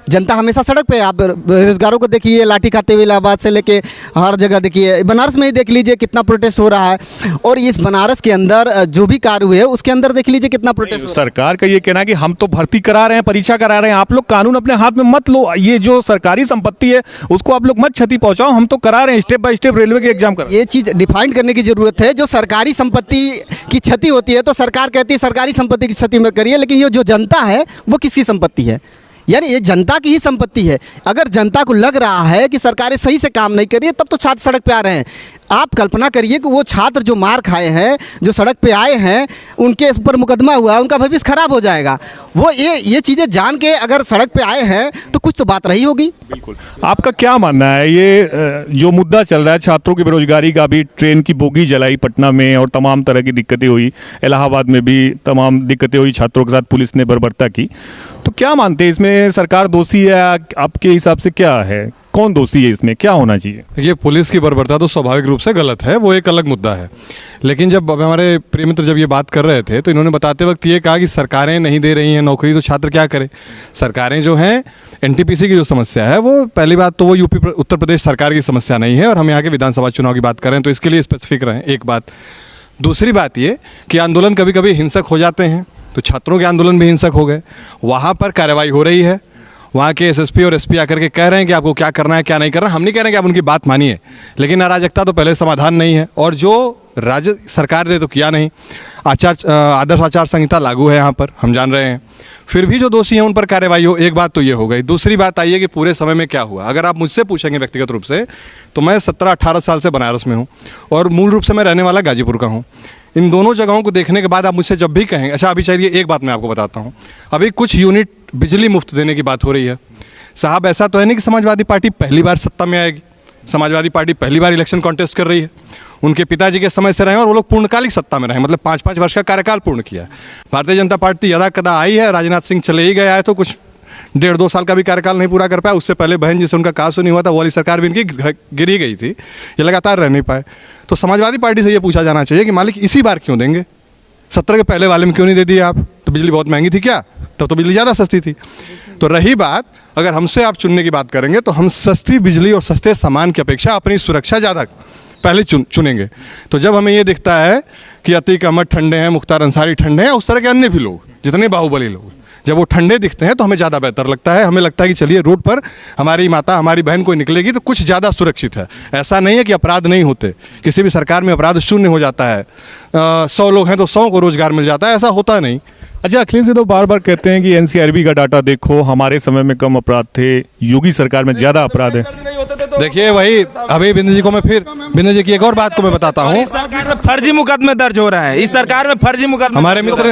जनता हमेशा सड़क पे। आप बेरोजगारों को देखिए, लाठी खाते हुए इलाहाबाद से लेके हर जगह देखिए, बनारस में ही देख लीजिए कितना प्रोटेस्ट हो रहा है। और इस बनारस के अंदर जो भी कार्य हुए उसके अंदर देख लीजिए कितना प्रोटेस्ट हो रहा है। सरकार का ये कहना है कि हम तो भर्ती करा रहे हैं, परीक्षा करा रहे हैं, आप लोग कानून अपने हाथ में मत लो। ये जो सरकारी संपत्ति है उसको आप लोग मत क्षति पहुंचाओ। हम तो करा रहे हैं, स्टेप बाय स्टेप रेलवे के एग्जाम कर। ये चीज़ डिफाइन करने की जरूरत है। जो सरकारी संपत्ति की क्षति होती है तो सरकार कहती है सरकारी संपत्ति की क्षति में करिए, लेकिन ये जो जनता है वो किसकी संपत्ति है? यानी ये जनता की ही संपत्ति है। अगर जनता को लग रहा है कि सरकारें सही से काम नहीं कर रही है, तब तो छात्र सड़क पे आ रहे हैं। आप कल्पना करिए कि वो छात्र जो मार खाए हैं, जो सड़क पे आए हैं, उनके ऊपर मुकदमा हुआ, उनका भविष्य खराब हो जाएगा। वो ये चीज़ें जान के अगर सड़क पे आए हैं तो कुछ तो बात रही होगी। बिल्कुल। आपका क्या मानना है, ये जो मुद्दा चल रहा है छात्रों की बेरोजगारी का, भी ट्रेन की बोगी जलाई पटना में और तमाम तरह की दिक्कतें हुई, इलाहाबाद में भी तमाम दिक्कतें हुई, छात्रों के साथ पुलिस ने बर्बरता की, तो क्या मानते हैं इसमें सरकार दोषी है? आपके हिसाब से क्या है, कौन दोषी है इसमें, क्या होना चाहिए? ये पुलिस की बर्बरता तो स्वाभाविक रूप से गलत है, वो एक अलग मुद्दा है। लेकिन जब हमारे प्रिय मित्र जब ये बात कर रहे थे तो इन्होंने बताते वक्त ये कहा कि सरकारें नहीं दे रही हैं नौकरी, तो छात्र क्या करें? सरकारें जो हैं, एनटीपीसी की जो समस्या है, वो पहली बात तो वो यूपी उत्तर प्रदेश सरकार की समस्या नहीं है, और हम यहाँ के विधानसभा चुनाव की बात करें तो इसके लिए स्पेसिफिक रहें, एक बात। दूसरी बात ये कि आंदोलन कभी कभी हिंसक हो जाते हैं, तो छात्रों के आंदोलन भी हिंसक हो गए, वहाँ पर कार्रवाई हो रही है। वहाँ के एसएसपी और एसपी आकर के कह रहे हैं कि आपको क्या करना है क्या नहीं करना। हम नहीं कह रहे हैं कि आप उनकी बात मानिए, लेकिन अराजकता तो पहले समाधान नहीं है, और जो राज्य सरकार ने तो किया नहीं। आदर्श आचार संहिता लागू है यहाँ पर, हम जान रहे हैं, फिर भी जो दोषी हैं उन पर कार्रवाई हो। एक बात तो ये हो गई। दूसरी बात आई है कि पूरे समय में क्या हुआ। अगर आप मुझसे पूछेंगे व्यक्तिगत रूप से, तो मैं 17-18 साल से बनारस में हूँ, और मूल रूप से मैं रहने वाला गाजीपुर का हूँ। इन दोनों जगहों को देखने के बाद आप मुझसे जब भी कहेंगे, अच्छा अभी चलिए एक बात मैं आपको बताता हूँ, अभी कुछ यूनिट बिजली मुफ्त देने की बात हो रही है। साहब ऐसा तो है नहीं कि समाजवादी पार्टी पहली बार सत्ता में आएगी। समाजवादी पार्टी पहली बार इलेक्शन कॉन्टेस्ट कर रही है। उनके पिताजी के समय से रहे और वो लोग पूर्णकालिक सत्ता में रहे, मतलब 5-5 वर्ष का कार्यकाल पूर्ण किया। भारतीय जनता पार्टी यदा कदा आई है, राजनाथ सिंह चले ही गया है, तो कुछ 1.5-2 साल का भी कार्यकाल नहीं पूरा कर पाया। उससे पहले बहन जिससे उनका कासू नहीं हुआ था, वो वाली सरकार भी इनकी गिरी गई थी, ये लगातार रह नहीं पाए। तो समाजवादी पार्टी से ये पूछा जाना चाहिए कि मालिक इसी बार क्यों देंगे? 17 के पहले वाले में क्यों नहीं दे दिए आप? तो बिजली बहुत महंगी थी क्या? तब तो बिजली ज़्यादा सस्ती थी। तो रही बात, अगर हमसे आप चुनने की बात करेंगे तो हम सस्ती बिजली और सस्ते सामान की अपेक्षा अपनी सुरक्षा ज़्यादा पहले चुनेंगे। तो जब हमें ये दिखता है कि अतीक अहमद ठंडे हैं, मुख्तार अंसारी ठंडे हैं, उस तरह के अन्य भी लोग, जितने बाहुबली लोग, जब वो ठंडे दिखते हैं तो हमें ज़्यादा बेहतर लगता है। हमें लगता है कि चलिए रोड पर हमारी माता, हमारी बहन कोई निकलेगी तो कुछ ज़्यादा सुरक्षित है। ऐसा नहीं है कि अपराध नहीं होते, किसी भी सरकार में अपराध शून्य हो जाता है। 100 लोग हैं तो 100 को रोजगार मिल जाता है, ऐसा होता नहीं। अच्छा, अखिलेश जी तो बार बार कहते हैं कि एनसीआरबी का डाटा देखो, हमारे समय में कम अपराध थे, योगी सरकार में ज़्यादा अपराध है। देखिए वही, अभी बिंदु जी को मैं फिर, बिंदु जी की एक और बात को मैं बताता हूँ। इस सरकार में फर्जी मुकदमे दर्ज हो रहे हैं, इस सरकार में फर्जी मुकदमे।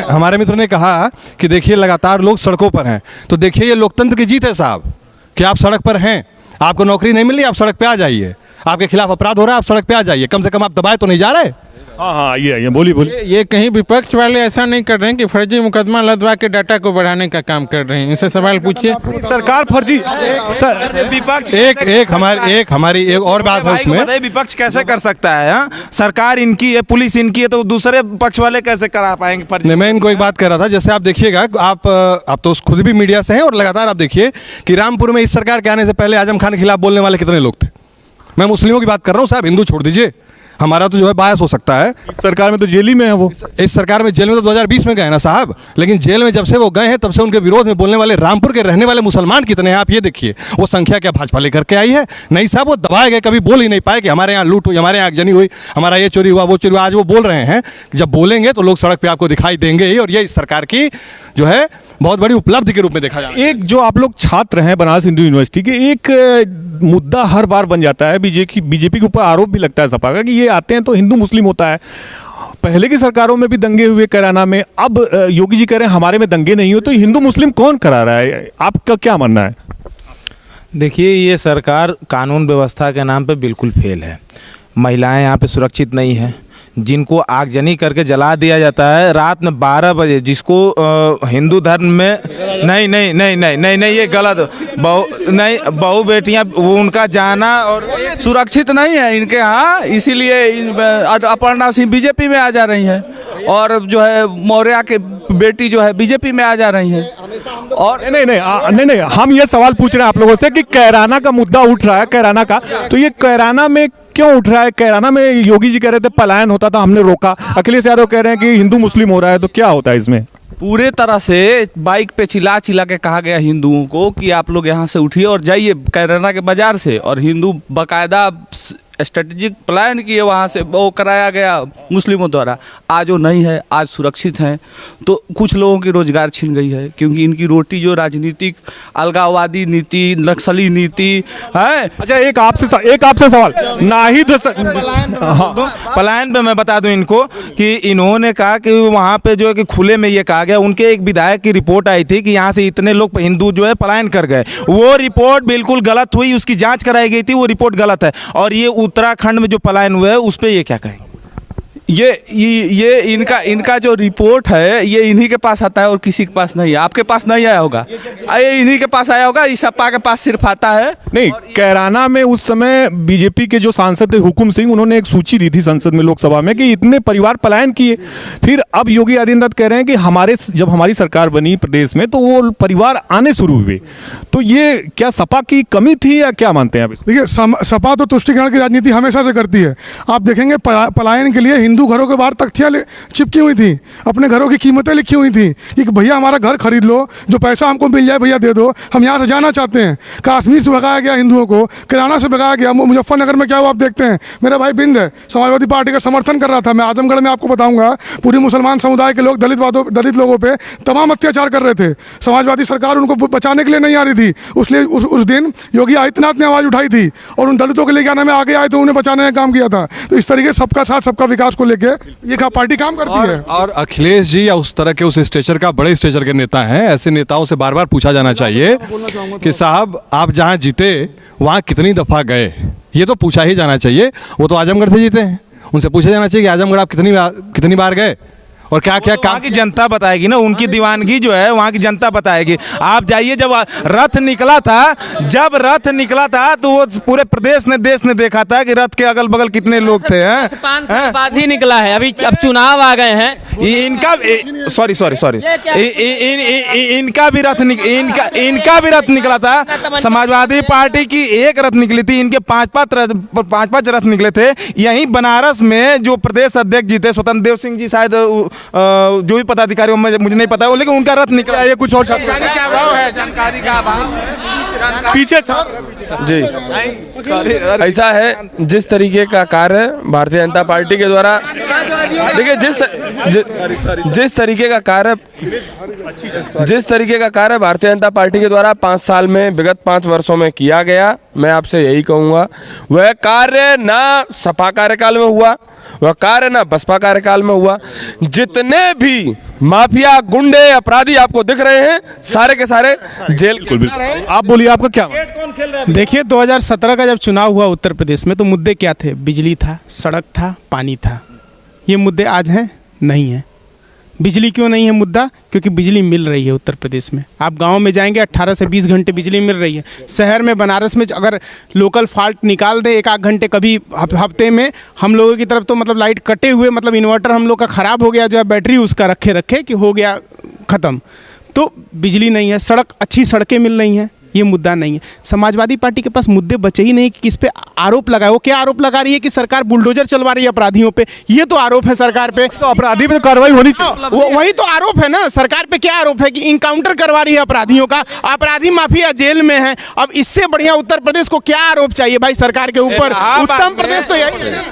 हमारे मित्र ने कहा कि देखिए लगातार लोग सड़कों पर हैं, तो देखिए ये लोकतंत्र की जीत है साहब, कि आप सड़क पर हैं, आपको नौकरी नहीं मिल रही, आप सड़क पे आ जाइए, आपके खिलाफ अपराध हो रहा है, आप सड़क पे आ जाइए, कम से कम आप दबाए तो नहीं जा रहे। हाँ, आइए बोलिए। ये कहीं विपक्ष वाले ऐसा नहीं कर रहे हैं कि फर्जी मुकदमा लदवा के डाटा को बढ़ाने का काम कर रहे हैं? इनसे सवाल पूछिए। सरकार फर्जी विपक्ष एक हमारी एक और बात है उसमें, विपक्ष कैसे कर सकता है? हाँ? सरकार इनकी है, पुलिस इनकी है, तो दूसरे पक्ष वाले कैसे करा पाएंगे फर्जी? मैं इनको एक बात कर रहा था, जैसे आप देखिएगा, आप तो खुद भी मीडिया से हैं और लगातार आप देखिए कि रामपुर में इस सरकार के आने से पहले आजम खान के खिलाफ बोलने वाले कितने लोग थे। मैं मुस्लिमों की बात कर रहा हूँ साहब, हिंदू छोड़ दीजिए, हमारा तो जो है बायस हो सकता है। इस सरकार में तो जेल ही में है वो। इस सरकार में जेल में तो 2020 में गए ना साहब, लेकिन जेल में जब से वो गए हैं तब से उनके विरोध में बोलने वाले रामपुर के रहने वाले मुसलमान कितने हैं आप ये देखिए। वो संख्या क्या भाजपा लेकर के आई है? नहीं साहब, वो दबाए गए, कभी बोल ही नहीं पाए कि हमारे यहाँ लूट हुई, हमारे यहाँ आगजनी हुई, हमारा ये चोरी हुआ, वो चोरी हुआ। आज वो बोल रहे हैं, जब बोलेंगे तो लोग सड़क पर आपको दिखाई देंगे ही, और ये इस सरकार की जो है बहुत बड़ी उपलब्धि के रूप में देखा जाए। एक जो आप लोग छात्र हैं बनारस हिंदू यूनिवर्सिटी के, एक मुद्दा हर बार बन जाता है, बीजेपी के ऊपर आरोप भी लगता है सपा का कि ये आते हैं तो हिंदू मुस्लिम होता है। पहले की सरकारों में भी दंगे हुए कैराना में, अब योगी जी कह रहे हैं हमारे में दंगे नहीं हो, तो हिंदू मुस्लिम कौन करा रहा है? आपका क्या मानना है? देखिए, ये सरकार कानून व्यवस्था के नाम पे बिल्कुल फेल है। महिलाएं यहाँ पे सुरक्षित नहीं हैं, जिनको आगजनी करके जला दिया जाता है रात में 12 बजे, जिसको हिंदू धर्म में नहीं ये गलत, बहू बेटियां उनका जाना और सुरक्षित नहीं है इनके यहाँ, इसीलिए अपर्णा सिंह बीजेपी में आ जा रही हैं, और जो है मौर्य के बेटी जो है बीजेपी में आ जा रही हैं। और नहीं, हम ये सवाल पूछ रहे हैं आप लोगों से कि कैराना का मुद्दा उठ रहा है, कैराना का, तो ये कैराना में क्यों उठ रहा है? कैराना में योगी जी कह रहे थे पलायन होता था, हमने रोका। अखिलेश यादव कह रहे हैं कि हिंदू मुस्लिम हो रहा है, तो क्या होता है इसमें? पूरे तरह से बाइक पे चिल्ला के कहा गया हिंदुओं को कि आप लोग यहाँ से उठिए और जाइए कैराना के बाजार से, और हिंदू बाकायदा स्ट्रेटेजिक प्लान किए वहाँ से वो कराया गया मुस्लिमों द्वारा। आज वो नहीं है, आज सुरक्षित हैं। तो कुछ लोगों की रोजगार छिन गई है, क्योंकि इनकी रोटी जो राजनीतिक अलगाववादी नीति, नक्सली नीति है। अच्छा, एक आपसे सवाल, नाहिद पलायन पे मैं बता दूं इनको कि इन्होंने कहा कि वहाँ पे जो है कि खुले में ये कहा गया, उनके एक विधायक की रिपोर्ट आई थी कि यहाँ से इतने लोग हिंदू जो है पलायन कर गए। वो रिपोर्ट बिल्कुल गलत हुई, उसकी जाँच कराई गई थी, वो रिपोर्ट गलत है। और ये उत्तराखंड में जो पलायन हुए है उस पर ये क्या कहेंगे? ये इनका जो रिपोर्ट है ये इन्हीं के पास आता है और किसी के पास नहीं है। आपके पास नहीं आया होगा, ये इन्हीं के पास आया होगा, इस सपा के पास सिर्फ आता है। नहीं, कैराना में उस समय बीजेपी के जो सांसद थे हुकुम सिंह, उन्होंने एक सूची दी थी संसद में, लोकसभा में, कि इतने परिवार पलायन किए। फिर अब योगी आदित्यनाथ कह रहे हैं कि जब हमारी सरकार बनी प्रदेश में तो वो परिवार आने शुरू हुए। तो ये क्या सपा की कमी थी या क्या मानते हैं आप? देखिए, सपा तो तुष्टिकरण की राजनीति हमेशा से करती है। आप देखेंगे पलायन के लिए हिंदू घरों के बाहर तख्तियां चिपकी हुई थी, अपने घरों की कीमतें लिखी हुई थी कि भैया हमारा घर खरीद लो, जो पैसा हमको मिल जाए भैया दे दो, हम यहाँ से जाना चाहते हैं। कश्मीर से भगाया गया हिंदुओं को, कैराना से भगाया गया। मुजफ्फरनगर में क्या हुआ आप देखते हैं। मेरा भाई बिंद है, समाजवादी पार्टी का समर्थन कर रहा था। मैं आजमगढ़ में आपको बताऊंगा, पूरी मुसलमान समुदाय के लोग दलित लोगों पर तमाम अत्याचार कर रहे थे। समाजवादी सरकार उनको बचाने के लिए नहीं आ रही थी, इसलिए उस दिन योगी आदित्यनाथ ने आवाज़ उठाई थी और उन दलितों के लेके आने में आगे आए थे, उन्हें बचाने का काम किया था। तो इस तरीके सबका साथ सबका विकास को लेके ये पार्टी काम करती है। और अखिलेश जी या उस तरह के उस स्टेचर का, बड़े स्टेचर के नेता हैं, ऐसे नेताओं से बार बार पूछा जाना चाहिए कि साहब आप जहां जीते वहां कितनी दफा गए, ये तो पूछा ही जाना चाहिए। वो तो आजमगढ़ से जीते हैं, उनसे पूछा जाना चाहिए कि आजमगढ़ आप कितनी बार गए और क्या क्या वहाँ की जनता बताएगी ना, उनकी दीवानगी जो है वहाँ की जनता बताएगी। आप जाइए, जब रथ निकला था तो वो पूरे प्रदेश ने देश ने देखा था कि रथ के अगल बगल कितने लोग थे। 5 साल बाद ही निकला है, अभी अब चुनाव आ गए हैं। इनका सॉरी इनका भी रथ निकला था। समाजवादी पार्टी की एक रथ निकली थी, इनके 5 रथ निकले थे। यहीं बनारस में जो प्रदेश अध्यक्ष जी थे स्वतंत्र देव सिंह जी, शायद जो भी पदाधिकारी मुझे नहीं पता, लेकिन उनका रथ निकला। ये कुछ और जानकारी का अभाव पीछे जी ऐसा है, जिस तरीके का कार्य भारतीय जनता पार्टी के द्वारा, देखिए जिस तरीके का कार्य भारतीय जनता पार्टी के द्वारा 5 साल में, विगत 5 वर्षों में किया गया, मैं आपसे यही कहूँगा, वह कार्य ना सपा कार्यकाल में हुआ, वह कार्य ना बसपा कार्यकाल में हुआ। जितने भी माफिया, गुंडे, अपराधी आपको दिख रहे हैं, सारे के सारे जेल। बिल्कुल। आप बोलिए, आपका क्या? देखिए 2017 का जब चुनाव हुआ उत्तर प्रदेश में, तो मुद्दे क्या थे? बिजली था, सड़क था, पानी था। ये मुद्दे आज हैं? नहीं है। बिजली क्यों नहीं है मुद्दा? क्योंकि बिजली मिल रही है उत्तर प्रदेश में। आप गांव में जाएंगे 18 से 20 घंटे बिजली मिल रही है। शहर में, बनारस में अगर लोकल फॉल्ट निकाल दे 1 आध घंटे कभी हफ्ते में, हम लोगों की तरफ तो मतलब लाइट कटे हुए, मतलब इन्वर्टर हम लोग का ख़राब हो गया, जो है बैटरी उसका रखे कि हो गया ख़त्म। तो बिजली नहीं है, सड़क, अच्छी सड़कें मिल रही हैं, ये मुद्दा नहीं है। समाजवादी पार्टी के पास मुद्दे बचे ही नहीं कि किस पे आरोप लगाए। वो क्या आरोप लगा रही है कि सरकार बुलडोजर चलवा रही है अपराधियों पे। ये तो आरोप है सरकार पे। तो अपराधी पे कार्रवाई होनी चाहिए। वही तो आरोप है ना। सरकार पे क्या आरोप है कि इनकाउंटर करवा रही है अपराधियों का, अपराधी माफिया जेल में है। अब इससे बढ़िया उत्तर प्रदेश को क्या आरोप चाहिए भाई सरकार के ऊपर? उत्तम प्रदेश तो यही है।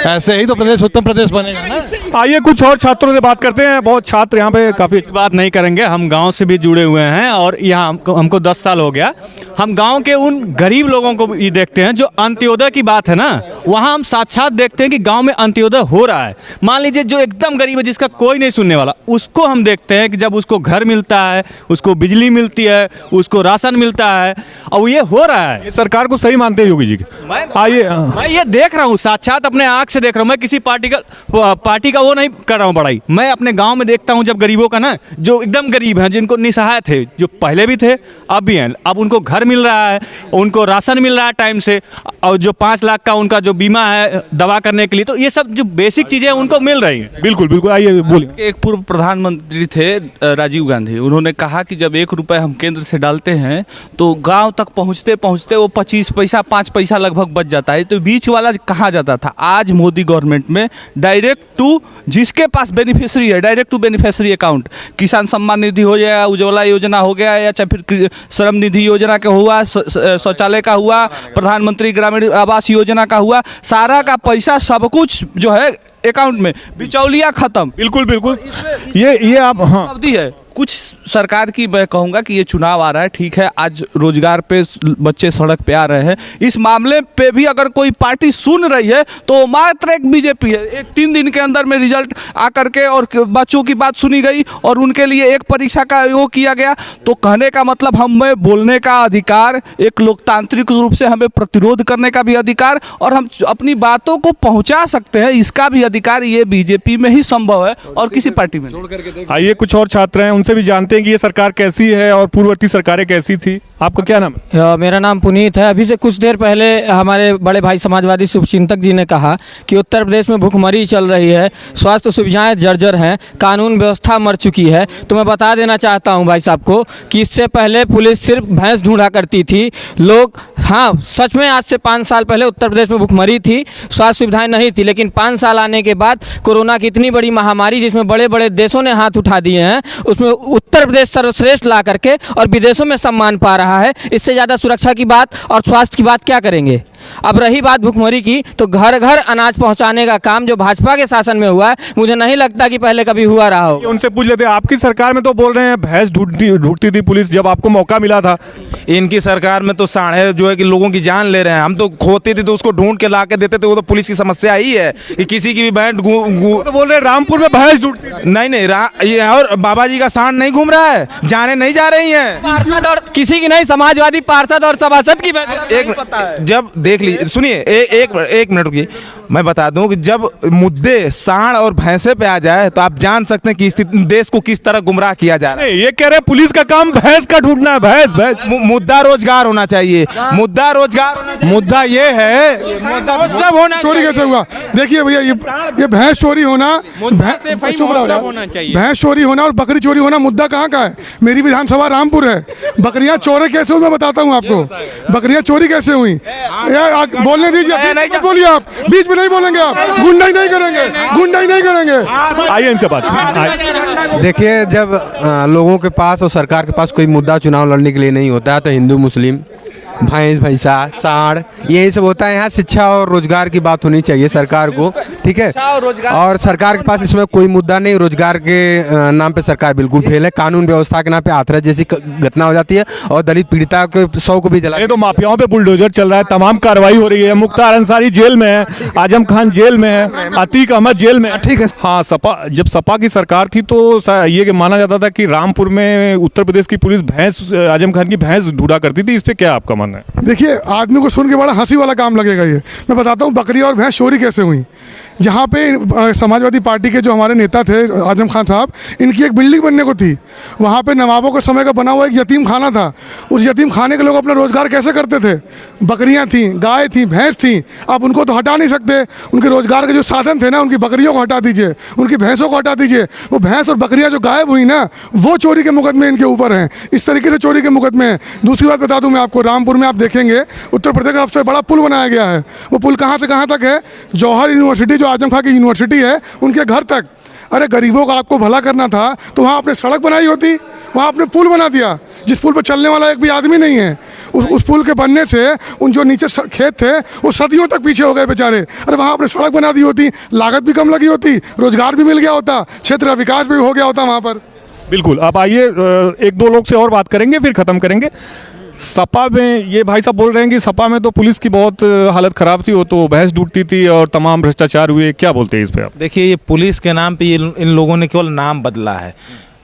ऐसे ही तो प्रदेश उत्तम प्रदेश बनेगा ना। आइए कुछ और छात्रों से बात करते हैं। बहुत छात्र यहाँ पे काफी बात नहीं करेंगे, हम गांव से भी जुड़े हुए हैं और यहाँ हमको 10 साल हो गया। हम गांव के उन गरीब लोगों को भी देखते हैं जो अंत्योदय की बात है ना, वहाँ हम साक्षात देखते हैं कि गांव में अंत्योदय हो रहा है। मान लीजिए जो एकदम गरीब है, जिसका कोई नहीं सुनने वाला, उसको हम देखते हैं कि जब उसको घर मिलता है, उसको बिजली मिलती है, उसको राशन मिलता है, और ये हो रहा है। सरकार को सही मानते हैं योगी जी? आइए, मैं ये देख रहा हूँ, साक्षात अपने आंख से देख रहा हूँ। मैं किसी पार्टी का वो नहीं कर रहा हूँ बड़ाई। मैं अपने गांव में देखता हूँ जब गरीबों का ना, जो एकदम गरीब हैं, जिनको निसहाय थे, जो पहले भी थे अब भी हैं, अब उनको घर मिल रहा है, उनको राशन मिल रहा है टाइम से, और जो 5 लाख का उनका जो बीमा है दवा करने के लिए, तो ये सब जो बेसिक चीजें उनको मिल रही हैं। बिल्कुल बिल्कुल। आइए बोलिए। एक पूर्व प्रधानमंत्री थे राजीव गांधी, उन्होंने कहा कि जब 1 रुपये हम केंद्र से डालते हैं तो गांव तक पहुंचते पहुंचते वो 25 पैसा 5 पैसा लगभग बच जाता है, तो बीच वाला कहाँ जाता था। आज मोदी गवर्नमेंट में डायरेक्ट टू, जिसके पास बेनिफिशियरी है, डायरेक्ट टू बेनिफिशियरी अकाउंट, किसान सम्मान निधि हो गया, उज्ज्वला योजना हो गया, या चाहे फिर श्रम निधि योजना का हुआ, शौचालय का हुआ, प्रधानमंत्री ग्रामीण आवास योजना का हुआ, सारा का पैसा सब कुछ जो है अकाउंट में, बिचौलिया खत्म। बिल्कुल बिल्कुल। ये आप, हाँ, अवधि है कुछ सरकार की। मैं कहूँगा कि ये चुनाव आ रहा है, ठीक है, आज रोजगार पे बच्चे सड़क पे आ रहे हैं, इस मामले पे भी अगर कोई पार्टी सुन रही है तो मात्र एक बीजेपी है। एक 3 दिन के अंदर में रिजल्ट आकर के और बच्चों की बात सुनी गई और उनके लिए एक परीक्षा का आयोग किया गया, तो कहने का मतलब हमें बोलने का अधिकार, एक लोकतांत्रिक रूप से हमें प्रतिरोध करने का भी अधिकार, और हम अपनी बातों को पहुँचा सकते हैं, इसका भी अधिकार ये बीजेपी में ही संभव है और किसी पार्टी में नहीं। आइए कुछ और छात्र हैं, उनसे भी जानते हैं कि ये सरकार कैसी है और पूर्ववर्ती सरकारें कैसी थी। आपका क्या नाम है? मेरा नाम पुनीत है। अभी से कुछ देर पहले हमारे बड़े भाई समाजवादी शुभचिंतक जी ने कहा कि उत्तर प्रदेश में भूखमरी चल रही है, स्वास्थ्य सुविधाएं जर्जर हैं, कानून व्यवस्था मर चुकी है। तो मैं बता देना चाहता हूं भाई साहब को कि इससे पहले पुलिस सिर्फ भैंस ढूंढा करती थी। लोग, हाँ सच में आज से 5 साल पहले उत्तर प्रदेश में भूखमरी थी, स्वास्थ्य सुविधाएं नहीं थी, लेकिन 5 साल आने के बाद कोरोना की इतनी बड़ी महामारी, जिसमें बड़े बड़े देशों ने हाथ उठा दिए हैं, उसमें उत्तर प्रदेश सर्वश्रेष्ठ ला करके और विदेशों में सम्मान पा रहा है। इससे ज़्यादा सुरक्षा की बात और स्वास्थ्य की बात क्या करेंगे। अब रही बात भुखमरी की, तो घर घर अनाज पहुंचाने का काम जो भाजपा के शासन में हुआ है, मुझे नहीं लगता कि पहले कभी हुआ रहा हो। उनसे पूछ लेते हैं, आपकी सरकार में तो बोल रहे हैं भैंस ढूंढती थी पुलिस, जब आपको मौका मिला था। इनकी सरकार में तो साढ़े जो है कि लोगों की जान ले रहे हैं। हम तो खोते थे तो उसको ढूंढ के ला के देते थे, वो तो पुलिस की समस्या ही है कि किसी की भी भैंस तो बोल रहे हैं रामपुर में भैंस ढूंढती। नहीं, ये और बाबा जी का सांड नहीं घूम रहा है, जाने नहीं जा रही है। पार्षद और किसी की नहीं, समाजवादी पार्षद और सभासद की एक जब देख लीजिए, सुनिए, एक मिनट रुकिए, मैं बता दूं कि जब मुद्दे सांड और भैंसे पे आ जाए तो आप जान सकते हैं कि देश को किस तरह गुमराह किया जा रहा है। ये कह रहे पुलिस का काम भैंस का ढूंढना है, भैंस। मुद्दा रोजगार होना चाहिए, मुद्दा रोजगार, मुद्दा ये है सब होना चोरी कैसे हुआ? देखिए भैया, ये भैंस चोरी होना, भैंस चोरी होना और बकरी चोरी होना मुद्दा कहाँ का है? मेरी विधानसभा रामपुर है। बकरियां चोरी कैसे हुई मैं बताता हूँ आपको। बकरियां चोरी कैसे हुई? बोलने दीजिए, बीच में बोलिए, आप बीच में नहीं बोलेंगे, आप गुंडाई नहीं करेंगे, गुंडाई नहीं करेंगे। आइए इनसे बात। देखिए, जब लोगों के पास और सरकार के पास कोई मुद्दा चुनाव लड़ने के लिए नहीं होता है तो हिंदू मुस्लिम, भैंस भैंसा, सांड, यही सब होता है। यहाँ शिक्षा और रोजगार की बात होनी चाहिए सरकार को, ठीक है। और सरकार के पास इसमें कोई मुद्दा नहीं। रोजगार के नाम पे सरकार बिल्कुल फेल है। कानून व्यवस्था के नाम पे हाथरस जैसी घटना हो जाती है और दलित पीड़िता के 100 को भी जला। ये तो माफियाओं पे बुलडोजर चल रहा है, तमाम कार्रवाई हो रही है। मुख्तार अंसारी जेल में है, आजम खान जेल में है, अतीक अहमद जेल में, ठीक है। हाँ, जब सपा की सरकार थी तो ये माना जाता था कि रामपुर में उत्तर प्रदेश की पुलिस आजम खान की भैंस ढूंढा करती थी। इस पे क्या आपका मानना है? देखिए, आदमी को सुन के बड़ा हंसी वाला काम लगेगा ये। मैं बताता हूँ बकरी और भैंस चोरी कैसे हुई। जहाँ पे समाजवादी पार्टी के जो हमारे नेता थे आजम खान साहब, इनकी एक बिल्डिंग बनने को थी। वहाँ पे नवाबों के समय का बना हुआ एक यतीम खाना था। उस यतीम खाने के लोग अपना रोजगार कैसे करते थे? बकरियाँ थी, गाय थी, भैंस थी। आप उनको तो हटा नहीं सकते। उनके रोजगार के जो साधन थे ना, उनकी बकरियों को हटा दीजिए, उनकी भैंसों को हटा दीजिए। वो भैंस और बकरियाँ जो गायब हुई ना, वो चोरी के मुकदमे इनके ऊपर हैं। इस तरीके से चोरी के मुकदमे हैं। दूसरी बात बता दूं मैं आपको, रामपुर में आप देखेंगे उत्तर प्रदेश का सबसे बड़ा पुल बनाया गया है। वो पुल कहाँ से कहाँ तक है? जौहर यूनिवर्सिटी, जो आजम खान की यूनिवर्सिटी है, उनके घर तक। अरे गरीबों का आपको भला करना था तो वहाँ आपने सड़क बनाई होती, वहाँ आपने पुल बना दिया जिस पुल पर चलने वाला एक भी आदमी नहीं है। उस पुल के बनने से उन जो नीचे खेत थे वो सदियों तक पीछे हो गए बेचारे। अरे वहाँ आपने सड़क बना दी होती, लागत भी कम लगी होती, रोजगार भी मिल गया होता, क्षेत्र का विकास भी हो गया होता वहाँ पर। बिल्कुल। अब आइए एक दो लोग से और बात करेंगे, फिर खत्म करेंगे। सपा में ये भाई साहब बोल रहे हैं कि सपा में तो पुलिस की बहुत हालत खराब थी, वो तो भैंस ढूंढती थी और तमाम भ्रष्टाचार हुए। क्या बोलते हैं इस पे आप? देखिए, ये पुलिस के नाम पे इन लोगों ने केवल नाम बदला है।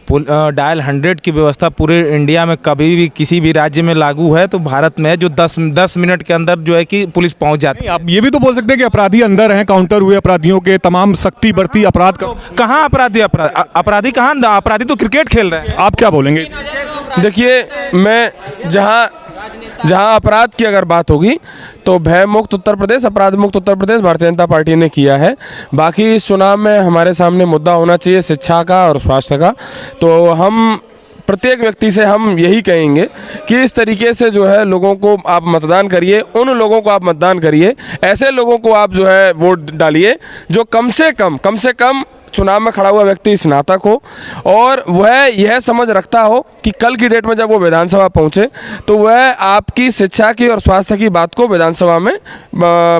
डायल 100 की व्यवस्था पूरे इंडिया में कभी भी किसी भी राज्य में लागू है तो भारत में है, जो 10 मिनट के अंदर जो है कि पुलिस पहुंच जाती है। आप ये भी तो बोल सकते हैं कि अपराधी अंदर हैं, काउंटर हुए अपराधियों के, तमाम सख्ती बरती, अपराध का कहाँ अपराधी कहाँ? अपराधी तो क्रिकेट खेल रहे हैं। आप क्या बोलेंगे? देखिए, मैं जहाँ अपराध की अगर बात होगी तो भय मुक्त उत्तर प्रदेश, अपराध मुक्त उत्तर प्रदेश भारतीय जनता पार्टी ने किया है। बाकी इस चुनाव में हमारे सामने मुद्दा होना चाहिए शिक्षा का और स्वास्थ्य का। तो हम प्रत्येक व्यक्ति से हम यही कहेंगे कि इस तरीके से जो है लोगों को आप मतदान करिए, उन लोगों को आप मतदान करिए, ऐसे लोगों को आप जो है वोट डालिए जो कम से कम चुनाव में खड़ा हुआ व्यक्ति स्नातक हो और वह यह समझ रखता हो कि कल की डेट में जब वो विधानसभा पहुंचे तो वह आपकी शिक्षा की और स्वास्थ्य की बात को विधानसभा में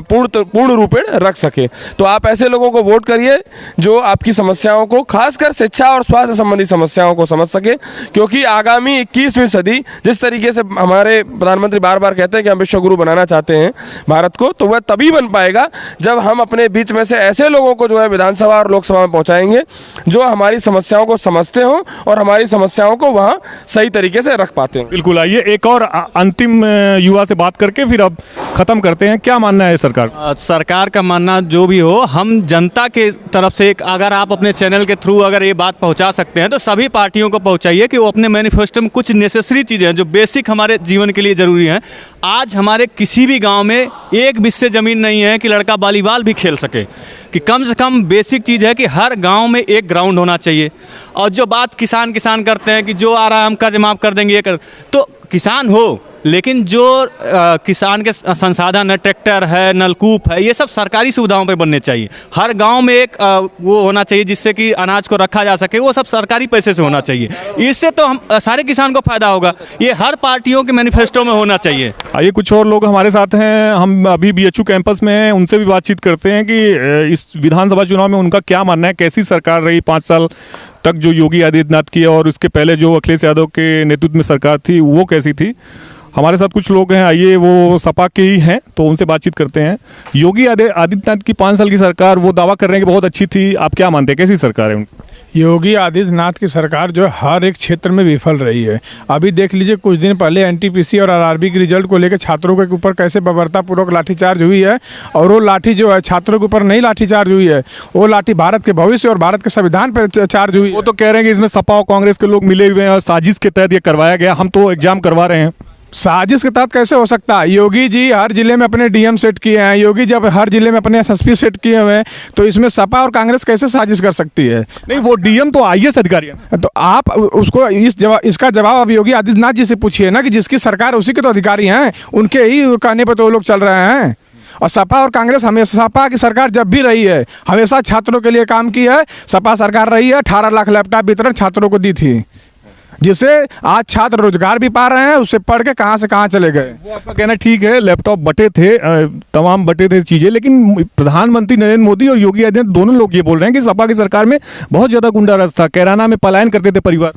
पूर्ण रूपेण रख सके। तो आप ऐसे लोगों को वोट करिए जो आपकी समस्याओं को, खासकर शिक्षा और स्वास्थ्य संबंधी समस्याओं को समझ सके, क्योंकि आगामी 21वीं सदी जिस तरीके से हमारे प्रधानमंत्री बार बार कहते हैं कि हम विश्व गुरु बनाना चाहते हैं भारत को, तो वह तभी बन पाएगा जब हम अपने बीच में से ऐसे लोगों को जो है विधानसभा और लोकसभा में चाहेंगे जो हमारी समस्याओं को समझते हो और हमारी समस्याओं को वहां सही तरीके से रख पाते हैं। बिल्कुल। आइए एक और अंतिम युवा से बात करके फिर अब खत्म करते हैं। क्या मानना है सरकार का मानना जो भी हो, हम जनता के तरफ से अगर आप अपने चैनल के थ्रू अगर ये बात पहुंचा सकते हैं तो सभी पार्टियों को पहुंचाइए कि वो अपने मैनिफेस्टो में कुछ नेसेसरी चीज़ें हैं जो बेसिक हमारे जीवन के लिए ज़रूरी हैं। आज हमारे किसी भी गाँव में एक बिस्से ज़मीन नहीं है कि लड़का वॉलीबॉल भी खेल सके, कि कम से कम बेसिक चीज़ है कि हर गांव में एक ग्राउंड होना चाहिए। और जो बात किसान करते हैं कि जो आ रहा है हम कर्ज माफ़ कर देंगे, ये कर, तो किसान हो लेकिन जो किसान के संसाधन है, ट्रैक्टर है, नलकूप है, ये सब सरकारी सुविधाओं पे बनने चाहिए। हर गांव में एक वो होना चाहिए जिससे कि अनाज को रखा जा सके, वो सब सरकारी पैसे से होना चाहिए। इससे तो हम सारे किसान को फायदा होगा। ये हर पार्टियों के मैनिफेस्टो में होना चाहिए। आइए कुछ और लोग हमारे साथ हैं, हम अभी BHU कैंपस में हैं, उनसे भी बातचीत करते हैं कि इस विधानसभा चुनाव में उनका क्या मानना है, कैसी सरकार रही 5 साल तक जो योगी आदित्यनाथ की और उसके पहले जो अखिलेश यादव के नेतृत्व में सरकार थी वो कैसी थी। हमारे साथ कुछ लोग हैं, आइए वो सपा के ही हैं तो उनसे बातचीत करते हैं। योगी आदित्यनाथ की 5 साल की सरकार वो दावा कर रहे हैं कि बहुत अच्छी थी, आप क्या मानते हैं कैसी सरकार है उनकी? योगी आदित्यनाथ की सरकार जो है हर एक क्षेत्र में विफल रही है। अभी देख लीजिए कुछ दिन पहले एनटीपीसी और आरआरबी के रिजल्ट को लेकर छात्रों के ऊपर कैसे बर्बरतापूर्वक लाठीचार्ज हुई है, और वो लाठी जो है छात्रों के ऊपर नहीं लाठीचार्ज हुई है, वो लाठी भारत के भविष्य और भारत के संविधान पर चार्ज हुई। वो तो कह रहे हैं कि इसमें सपा और कांग्रेस के लोग मिले हुए हैं और साजिश के तहत ये करवाया गया, हम तो एग्जाम करवा रहे हैं। साजिश के तहत कैसे हो सकता है? योगी जी हर जिले में अपने डीएम सेट किए हैं, योगी जब हर जिले में अपने एसएसपी सेट किए हुए हैं, तो इसमें सपा और कांग्रेस कैसे साजिश कर सकती है? नहीं, वो डीएम तो आईएएस अधिकारी है। तो आप उसको इसका जवाब अब योगी आदित्यनाथ जी से पूछिए ना, कि जिसकी सरकार उसी के तो अधिकारी हैं, उनके ही कहने पर तो वो लोग चल रहे हैं। और सपा और कांग्रेस हमेशा, सपा की सरकार जब भी रही है हमेशा छात्रों के लिए काम की है। सपा सरकार रही है 18 लाख लैपटॉप वितरण छात्रों को दी थी, जिससे आज छात्र रोजगार भी पा रहे हैं, उससे पढ़ के कहाँ से कहाँ चले गए। वो आपका कहना ठीक है, लैपटॉप बटे थे, तमाम बटे थे चीजें, लेकिन प्रधानमंत्री नरेंद्र मोदी और योगी आदित्यनाथ दोनों लोग ये बोल रहे हैं कि सपा की सरकार में बहुत ज्यादा गुंडाराज था, कैराना में पलायन करते थे परिवार।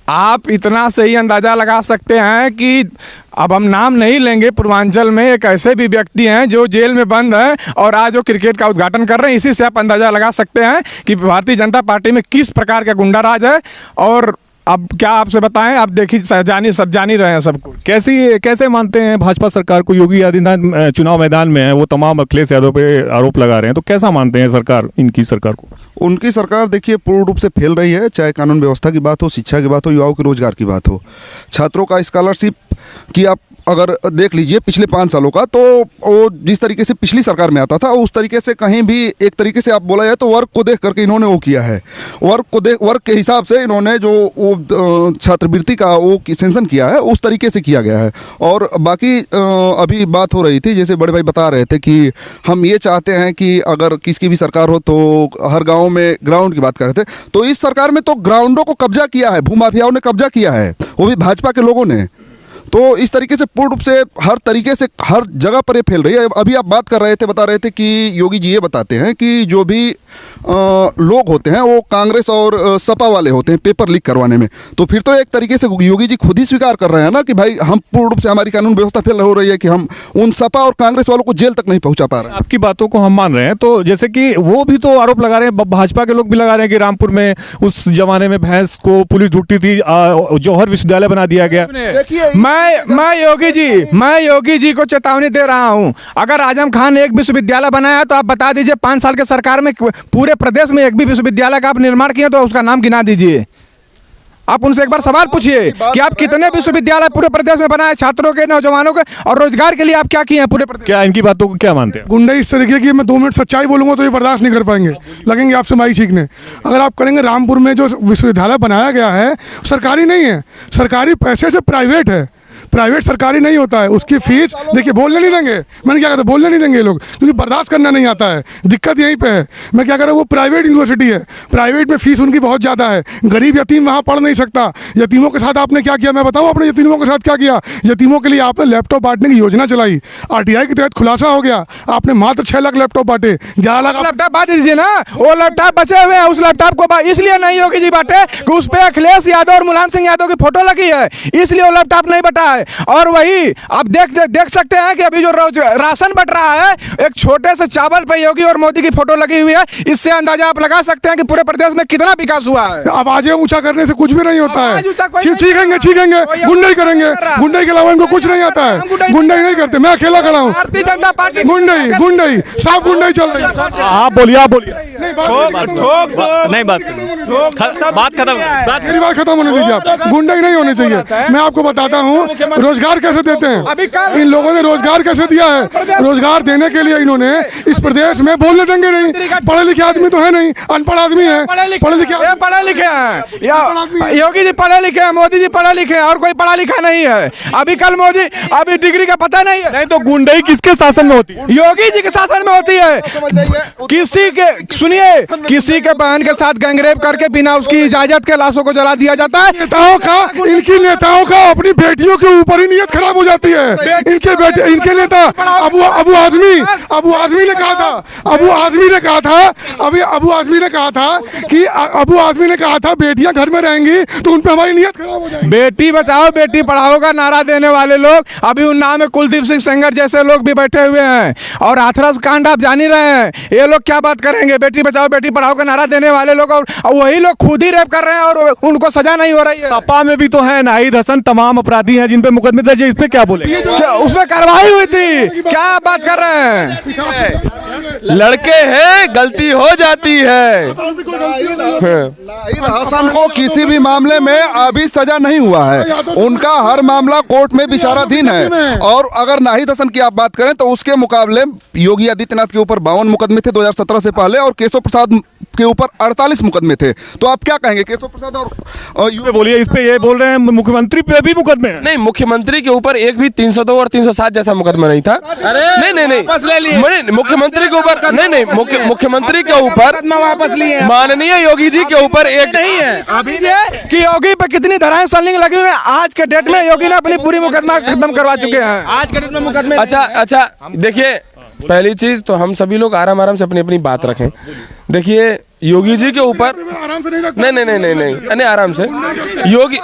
आप इतना से ही अंदाज़ा लगा सकते हैं कि अब हम नाम नहीं लेंगे, पूर्वांचल में एक ऐसे भी व्यक्ति हैं जो जेल में बंद हैं और आज वो क्रिकेट का उद्घाटन कर रहे हैं। इसी से आप अंदाज़ा लगा सकते हैं कि भारतीय जनता पार्टी में किस प्रकार का गुंडाराज है। और अब क्या आपसे बताएं, आप देखिए सब जान ही रहे हैं सबको। कैसे मानते हैं भाजपा सरकार को? योगी आदित्यनाथ चुनाव मैदान में है, वो तमाम अखिलेश यादव पे आरोप लगा रहे हैं, तो कैसा मानते हैं सरकार, इनकी सरकार को? उनकी सरकार देखिए पूर्ण रूप से फेल रही है, चाहे कानून व्यवस्था की बात हो, शिक्षा की बात हो, युवाओं के रोजगार की बात हो, छात्रों का स्कॉलरशिप की आप अगर देख लीजिए पिछले 5 सालों का, तो वो जिस तरीके से पिछली सरकार में आता था उस तरीके से कहीं भी एक तरीके से आप बोला जाए तो वर्क को देख करके इन्होंने वो किया है। वर्क के हिसाब से इन्होंने जो वो छात्रवृत्ति का वो सेंक्शन किया है उस तरीके से किया गया है। और बाकी अभी बात हो रही थी, जैसे बड़े भाई बता रहे थे कि हम ये चाहते हैं कि अगर किसकी भी सरकार हो तो हर गाँव में ग्राउंड की बात कर रहे थे, तो इस सरकार में तो ग्राउंडों को कब्जा किया है, भूमाफियाओं ने कब्जा किया है, वो भी भाजपा के लोगों ने। तो इस तरीके से पूर्ण रूप से हर तरीके से हर जगह पर ये फैल रही है। अभी आप बात कर रहे थे, बता रहे थे कि योगी जी ये बताते हैं कि जो भी लोग होते हैं वो कांग्रेस और सपा वाले होते हैं पेपर लीक करवाने में, तो फिर तो एक तरीके से योगी जी खुद ही स्वीकार कर रहे हैं ना कि भाई हम पूर्ण रूप से हमारी कानून व्यवस्था फेल हो रही है कि हम उन सपा और कांग्रेस वालों को जेल तक नहीं पहुंचा पा रहे हैं। आपकी बातों को हम मान रहे हैं, तो जैसे कि वो भी तो आरोप लगा रहे हैं, भाजपा के लोग भी लगा रहे हैं कि रामपुर में उस जमाने में भैंस को पुलिस ढूंढती थी, जौहर विश्वविद्यालय बना दिया गया। मैं योगी जी को चेतावनी दे रहा हूं, अगर आजम खान ने एक विश्वविद्यालय बनाया तो आप बता दीजिए 5 साल के सरकार में पूरे प्रदेश में एक भी विश्वविद्यालय का आप निर्माण किए तो उसका नाम गिना दीजिए। आप उनसे एक बार सवाल पूछिए कि आप कितने विश्वविद्यालय पूरे प्रदेश में बनाए छात्रों के, नौजवानों के और रोजगार के लिए आप क्या किए हैं पूरे प्रदेश? क्या इनकी बातों को क्या मानते हैं? गुंडा इस तरीके की, मैं 2 मिनट सच्चाई बोलूंगा तो ये बर्दाश्त नहीं कर पाएंगे, लगेंगे आपसे माइक छींकने। अगर आप करेंगे, रामपुर में जो विश्वविद्यालय बनाया गया है सरकारी नहीं है, सरकारी पैसे से प्राइवेट है, प्राइवेट सरकारी नहीं होता है। उसकी फीस देखिए, बोलने नहीं देंगे, मैंने क्या कहता, बोलने नहीं देंगे ये लोग, क्योंकि बर्दाश्त करना नहीं आता है। दिक्कत यहीं पे है। मैं क्या कह रहा हूँ, वो प्राइवेट यूनिवर्सिटी है, प्राइवेट में फीस उनकी बहुत ज़्यादा है, गरीब यतीम वहाँ पढ़ नहीं सकता। यतीमों के साथ आपने क्या किया, मैं बताऊँ आपने यतीमों के साथ क्या किया? यतीमों के लिए आपने लैपटॉप बांटने की योजना चलाई, आरटीआई के तहत खुलासा हो गया, आपने मात्र 6 लाख लैपटॉप बांटे, 11 लाख लैपटॉप बांट दीजिए ना। वो लैपटॉप बचे हुए हैं, उस लैपटॉप को इसलिए नहीं योगी जी बांटे कि उस पर अखिलेश यादव और मुलायम सिंह यादव की फोटो लगी है, इसलिए वो लैपटॉप नहीं बटा है। और वही आप देख सकते हैं कि अभी जो राशन बट रहा है, एक छोटे से चावल पे योगी और मोदी की फोटो लगी हुई है, इससे अंदाजा आप लगा सकते हैं कि पूरे प्रदेश में कितना विकास हुआ है। आवाजें ऊंचा करने से कुछ भी नहीं होता है, चीखेंगे, गुंडाई करेंगे, गुंडाई के अलावा इनको कुछ नहीं आता है, गुंडाई नहीं करते। मैं अकेला खड़ा हूँ, भारतीय जनता पार्टी गुंडाई साफ गुंडाई चल रही है। आप बोलिए नहीं, बात खत्म होने दीजिए आप, गुंडाई नहीं होनी चाहिए। मैं आपको बताता हूँ रोजगार कैसे देते हैं, इन लोगों ने रोजगार कैसे दिया है। रोजगार देने के लिए इन्होंने इस प्रदेश में बोलने देंगे नहीं, पढ़े लिखे आदमी तो है नहीं, अनपढ़ आदमी है, पढ़े लिखे हैं। योगी जी पढ़े लिखे हैं, मोदी जी पढ़े लिखे हैं, और कोई पढ़ा लिखा नहीं है। अभी कल मोदी अभी डिग्री का पता नहीं है। नहीं तो गुंडाई किसके शासन में होती है? योगी जी के शासन में होती है। किसी के सुनिए, किसी के बहन के साथ गैंगरेप करके बिना उसकी इजाजत के लाशों को जला दिया जाता है। इनकी नेताओं का अपनी बेटियों के ऊपर ही नीयत खराब हो जाती है। इनके बेटे, इनके नेता अबू आजमी ने कहा था बेटियां घर में रहेंगी तो उन पे हमारी नीयत खराब हो जाएगी। बेटी बचाओ बेटी पढ़ाओ का नारा देने वाले लोग अभी उन्नाव में कुलदीप सिंह सेंगर जैसे लोग भी बैठे हुए हैं, और हाथरस कांड आप जान ही रहे हैं। ये लोग क्या बात करेंगे? बेटी बचाओ बेटी पढ़ाओ का नारा देने वाले लोग, और वही लोग खुद ही रेप कर रहे हैं और उनको सजा नहीं हो रही है। सपा में भी तो है नाहिद हसन, तमाम अपराधी हैं जिन पे मुकदमे दर्ज है, इस पे क्या बोले? उसमें कार्रवाई हुई थी, क्या आप बात कर रहे हैं? लड़के हैं, गलती हो जाती है। नाहिद हसन को किसी भी मामले में अभी सजा नहीं हुआ है, उनका हर मामला कोर्ट में विचाराधीन है। और अगर नाहिद हसन की आप बात करें तो उसके मुकाबले योगी आदित्यनाथ के ऊपर 52 मुकदमे थे 2017 से पहले, और केशव प्रसाद के ऊपर 48 मुकदमे थे। तो आप क्या कहेंगे? केशव प्रसाद और बोलिए, इस पे ये बोल रहे हैं मुख्यमंत्री पे भी मुकदमे हैं। नहीं, मुख्यमंत्री के ऊपर एक भी 302 और 307 जैसा मुकदमा नहीं था। नहीं, मुख्यमंत्री के ऊपर नहीं, मुख्यमंत्री के ऊपर वापस लिए माननीय योगी जी के ऊपर एक नहीं है अभी कि योगी पे कितनी धाराएं संलिग्न लगी हुई है। आज के डेट में योगी ने अपनी पूरी मुकदमा खत्म करवा चुके हैं। आज के डेट में मुकदमे अच्छा देखिए, पहली चीज तो हम सभी लोग आराम से अपनी अपनी बात रखें। देखिए, योगी जी के ऊपर नहीं, आराम से योगी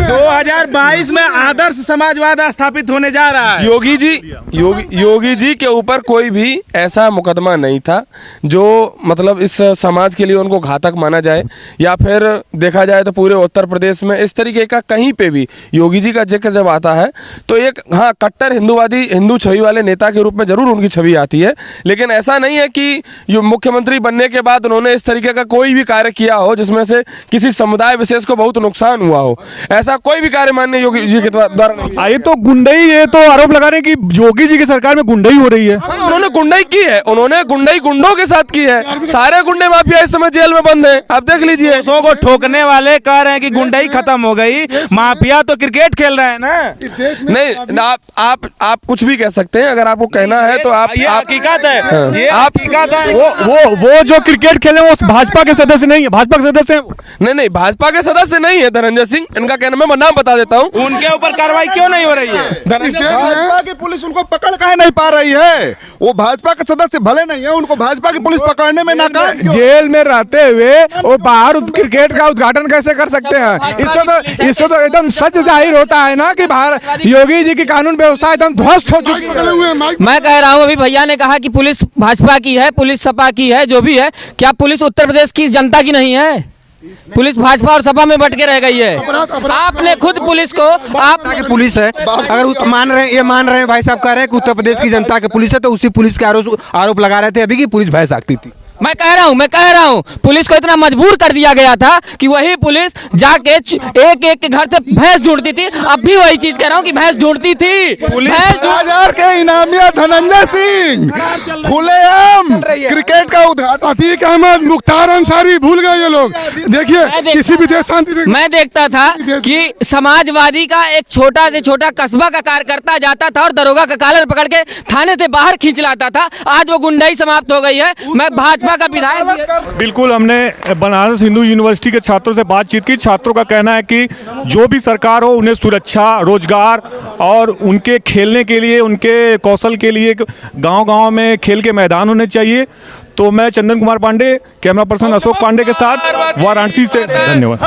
2022 में आदर्श समाजवाद स्थापित होने जा रहा है। योगी जी के ऊपर कोई भी ऐसा मुकदमा नहीं था जो मतलब इस समाज के लिए उनको घातक माना जाए, या फिर देखा जाए तो पूरे उत्तर प्रदेश में इस तरीके का कहीं पे भी योगी जी का जिक्र जब आता है तो एक कट्टर हिंदूवादी, हिंदू छवि वाले नेता के रूप में जरूर उनकी छवि आती है। लेकिन ऐसा नहीं है कि मुख्यमंत्री बनने के बाद उन्होंने इस तरीके का कोई भी कार्य किया हो जिसमें से किसी समुदाय विशेष को बहुत नुकसान हुआ हो। ऐसा कोई भी कार्य माननीय योगी जी के द्वारा नहीं। ये तो गुंडई, ये तो आरोप लगा रहे हैं कि योगी जी की सरकार में गुंडई हो रही है। उन्होंने गुंडई की है, उन्होंने गुंडई गुंडों के साथ की है। सारे गुंडे माफिया इस समय जेल में बंद हैं, आप देख लीजिए। को ठोकने वाले कह रहे हैं कि गुंडई खत्म हो गई, माफिया तो क्रिकेट खेल रहे हैं ना। नहीं, आप कुछ भी कह सकते हैं, अगर आपको कहना है तो आप हकीकत है, ये हकीकत है। वो जो क्रिकेट खेले वो भाजपा के सदस्य नहीं है, भाजपा के सदस्य हैं। नहीं, भाजपा के सदस्य नहीं है धनंजय सिंह, इनका कहना मैं नाम बता देता हूँ। उनके ऊपर कार्रवाई क्यों नहीं हो रही है? भाजपा की पुलिस उनको पकड़ काहे नहीं पा रही है? वो भाजपा के सदस्य भले नहीं है, उनको भाजपा की पुलिस पकड़ने में नाकाम क्यों? जेल में रहते हुए वो बाहर क्रिकेट का उद्घाटन कैसे कर सकते हैं? इससे तो एकदम सच जाहिर होता है ना कि भारत योगी जी की कानून व्यवस्था एकदम ध्वस्त हो चुकी है। मैं कह रहा हूँ, अभी भैया ने कहा कि पुलिस भाजपा की है, पुलिस सपा की है, जो भी है, क्या पुलिस उत्तर प्रदेश की जनता की नहीं है? पुलिस भाजपा और सपा में बट के रह गई है। आपने खुद पुलिस को की पुलिस है, अगर मान रहे हैं भाई साहब कह रहे हैं कि उत्तर प्रदेश की जनता की पुलिस है, तो उसी पुलिस के आरोप लगा रहे थे अभी की पुलिस भय सकती थी। मैं कह रहा हूँ पुलिस को इतना मजबूर कर दिया गया था कि वही पुलिस जाके एक के घर से भैंस ढूंढती थी। अब भी वही चीज कह रहा हूँ कि भैंस ढूंढती थी। बाजार के इनामिया धनंजय सिंह खुलेआम क्रिकेट का उद्घाटन, अतीक अहमद, मुख्तार अंसारी, भूल गए ये लोग। देखिए, किसी भी देश शांति से मैं देखता था कि समाजवादी का एक छोटा से छोटा कस्बा का कार्यकर्ता जाता था और दरोगा का कॉलर पकड़ के थाने से बाहर खींच लाता था। आज वो गुंडाई समाप्त हो गई है। मैं भाजपा का विधायक। बिल्कुल, हमने बनारस हिंदू यूनिवर्सिटी के छात्रों से बातचीत की। छात्रों का कहना है कि जो भी सरकार हो उन्हें सुरक्षा, रोजगार और उनके खेलने के लिए, उनके कौशल के लिए गांव-गांव में खेल के मैदान होने चाहिए। तो मैं चंदन कुमार पांडे, कैमरा पर्सन अशोक पांडे के साथ वाराणसी से, धन्यवाद।